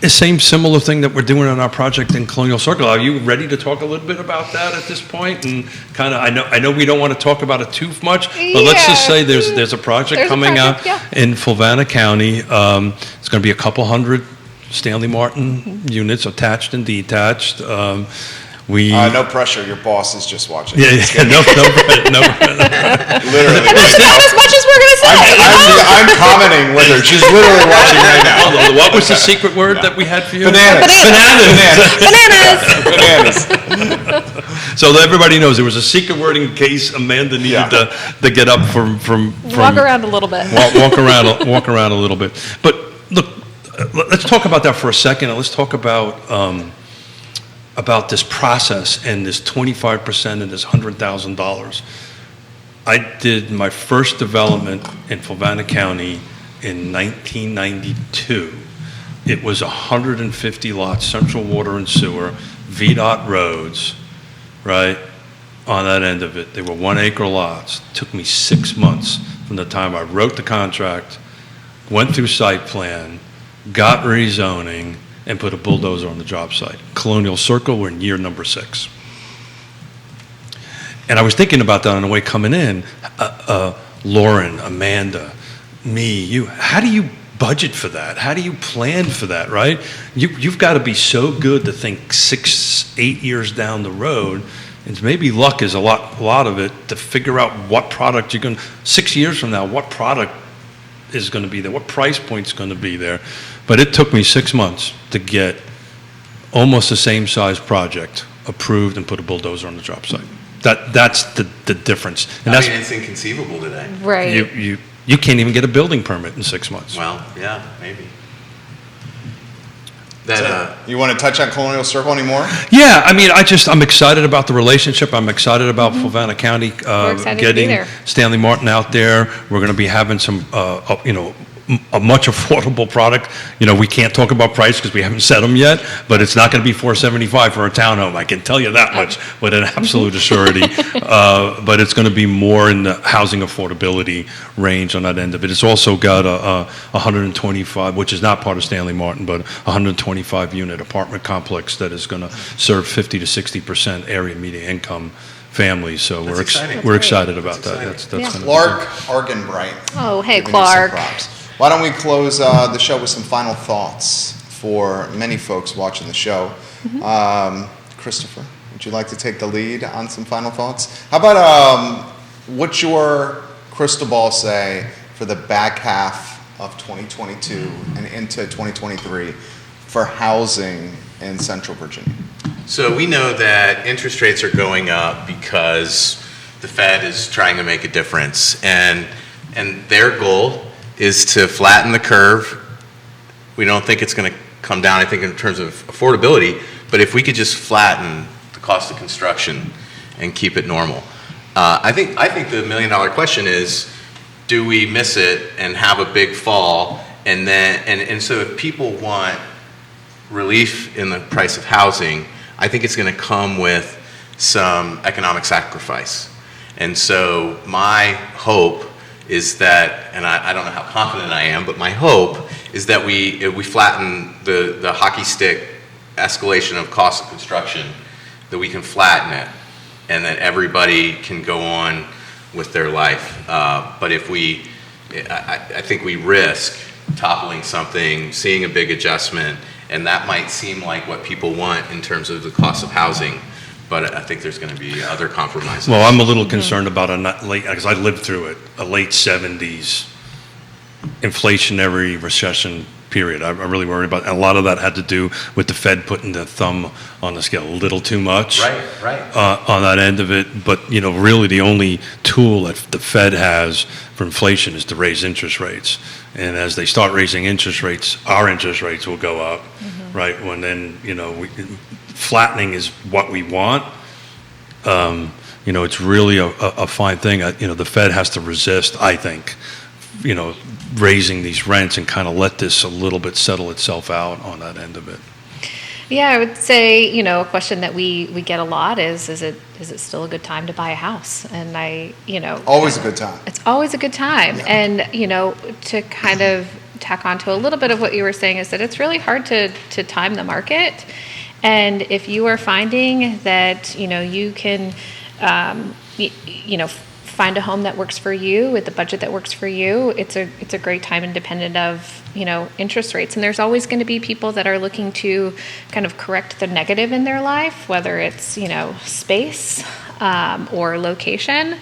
B: The same similar thing that we're doing on our project in Colonial Circle. Are you ready to talk a little bit about that at this point? And kind of, I know we don't want to talk about it too much, but let's just say there's a project coming out in Fulvana County. It's going to be a couple hundred Stanley Martin units, attached and detached.
A: No pressure. Your boss is just watching.
B: No.
A: Literally.
C: And that's not as much as we're going to say.
A: I'm commenting with her. She's literally watching right now.
B: What was the secret word that we had for you?
A: Bananas.
C: Bananas.
B: So that everybody knows there was a secret word in case Amanda needed to get up from
C: Walk around a little bit.
B: walk around a little bit. But look, let's talk about that for a second, and let's talk about this process and this 25% and this $100,000. I did my first development in Fulvana County in 1992. It was 150 lots, central water and sewer, VDOT roads, right, on that end of it. They were 1 acre lots. It took me 6 months from the time I wrote the contract, went through site plan, got rezoning, and put a bulldozer on the job site. Colonial Circle, we're in year number 6. And I was thinking about that on the way coming in. Lauren, Amanda, me, you, how do you budget for that? How do you plan for that, right? You've got to be so good to think 6, 8 years down the road, and maybe luck is a lot of it, to figure out what product you're going to, 6 years from now, what product is going to be there, what price point's going to be there. But it took me 6 months to get almost the same size project approved and put a bulldozer on the job site. That's the difference. And
D: I mean, it's inconceivable today.
C: Right.
B: You can't even get a building permit in 6 months.
D: Well, yeah, maybe.
A: You want to touch on Colonial Circle anymore?
B: Yeah, I mean, I'm excited about the relationship. I'm excited about Fulvana County
C: excited to be
B: getting
C: there.
B: Stanley Martin out there. We're going to be having some, a much affordable product. You know, we can't talk about price because we haven't set them yet, but it's not going to be $475 for a townhome. I can tell you that much with an absolute surety. But it's going to be more in the housing affordability range on that end of it. It's also got a 125, which is not part of Stanley Martin, but 125 unit apartment complex that is going to serve 50 to 60% area median income families. So
D: That's exciting.
B: we're excited about
D: That's
B: that.
D: exciting.
B: That's gonna be
A: Clark Argenbright.
C: Oh, hey,
A: giving you some
C: Clark.
A: props. Why don't we close the show with some final thoughts for many folks watching the show? Christopher, would you like to take the lead on some final thoughts? How about what's your crystal ball say for the back half of 2022 and into 2023 for housing in Central Virginia?
D: So we know that interest rates are going up because the Fed is trying to make a difference, and their goal is to flatten the curve. We don't think it's going to come down, I think, in terms of affordability, but if we could just flatten the cost of construction and keep it normal. I think the $1 million question is, do we miss it and have a big fall? And so if people want relief in the price of housing, I think it's going to come with some economic sacrifice. And so my hope is that, and I don't know how confident I am, but my hope is that we flatten the hockey stick escalation of cost of construction, that we can flatten it, and that everybody can go on with their life. But if I think we risk toppling something, seeing a big adjustment, and that might seem like what people want in terms of the cost of housing. But I think there's going to be other compromises.
B: Well, I'm a little concerned about because I lived through it, a late 70s inflationary recession period. I really worried about, and a lot of that had to do with the Fed putting the thumb on the scale a little too much.
D: Right.
B: On that end of it. But, really the only tool that the Fed has for inflation is to raise interest rates. And as they start raising interest rates, our interest rates will go up, right? When then, flattening is what we want. It's really a fine thing. The Fed has to resist, I think, raising these rents and kind of let this a little bit settle itself out on that end of it.
C: Yeah, I would say, a question that we get a lot is it still a good time to buy a house? And
A: Always a good time.
C: It's always a good time.
A: Yeah.
C: And, to kind of tack on to a little bit of what you were saying is that it's really hard to time the market. And if you are finding that, you can, find a home that works for you with the budget that works for you, it's a great time independent of, interest rates. And there's always going to be people that are looking to kind of correct the negative in their life, whether it's, space or location.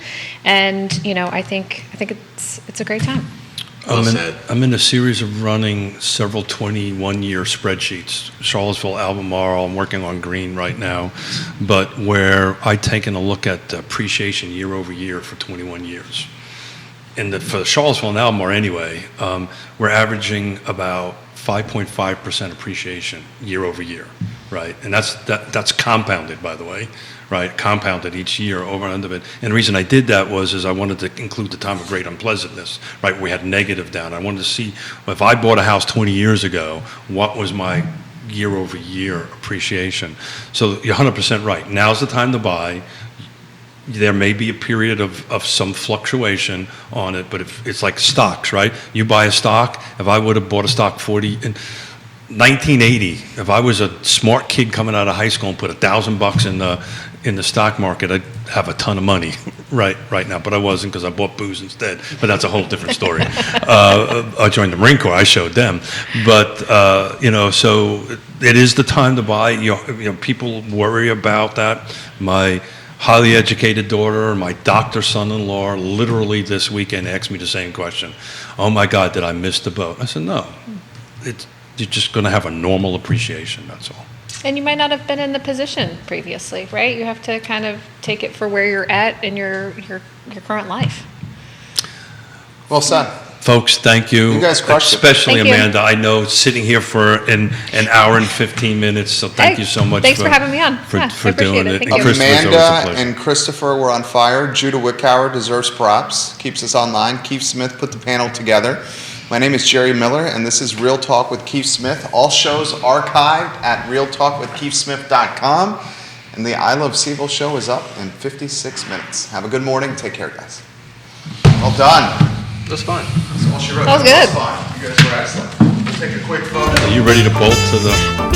C: And, I think it's a great time.
B: I'm in a series of running several 21-year spreadsheets, Charlottesville, Albemarle, I'm working on Green right now, but where I've taken a look at appreciation year over year for 21 years. For Charlottesville and Albemarle anyway, we're averaging about 5.5% appreciation year over year, right? And that's compounded, by the way, right? Compounded each year over and under it. And the reason I did that is I wanted to include the time of great unpleasantness, right? We had negative down. I wanted to see if I bought a house 20 years ago, what was my year over year appreciation? So you're 100% right. Now's the time to buy. There may be a period of some fluctuation on it, but if it's like stocks, right? You buy a stock. If I would have bought a stock 1980, if I was a smart kid coming out of high school and put $1,000 in the stock market, I'd have a ton of money right now, but I wasn't because I bought booze instead. But that's a whole different story. I joined the Marine Corps. I showed them, but so it is the time to buy. People worry about that. My highly educated daughter, my doctor son-in-law, literally this weekend asked me the same question. Oh my God, did I miss the boat? I said, no. You're just going to have a normal appreciation, that's all.
C: And you might not have been in the position previously, right? You have to kind of take it for where you're at in your current life.
A: Well said.
B: Folks, thank you.
A: You guys crushed it.
B: Especially
C: Thank you.
B: Amanda. I know sitting here for an hour and 15 minutes, so thank you so much.
C: Thanks for having me on.
B: For
C: I appreciate
B: doing
C: it.
B: it.
C: Thank
B: And
C: you.
B: Christopher's always a
A: Amanda
B: pleasure.
A: and Christopher were on fire. Judah Wickower deserves props. Keeps us online. Keith Smith put the panel together. My name is Jerry Miller, and this is Real Talk with Keith Smith. All shows archived at realtalkwithkeithsmith.com. And the I Love CVille show is up in 56 minutes. Have a good morning. Take care, guys. Well done.
D: It was fun.
A: That's all she wrote.
C: That was good.
A: Fine. You guys were excellent. We'll take a quick photo.
B: Are you ready to bolt to the...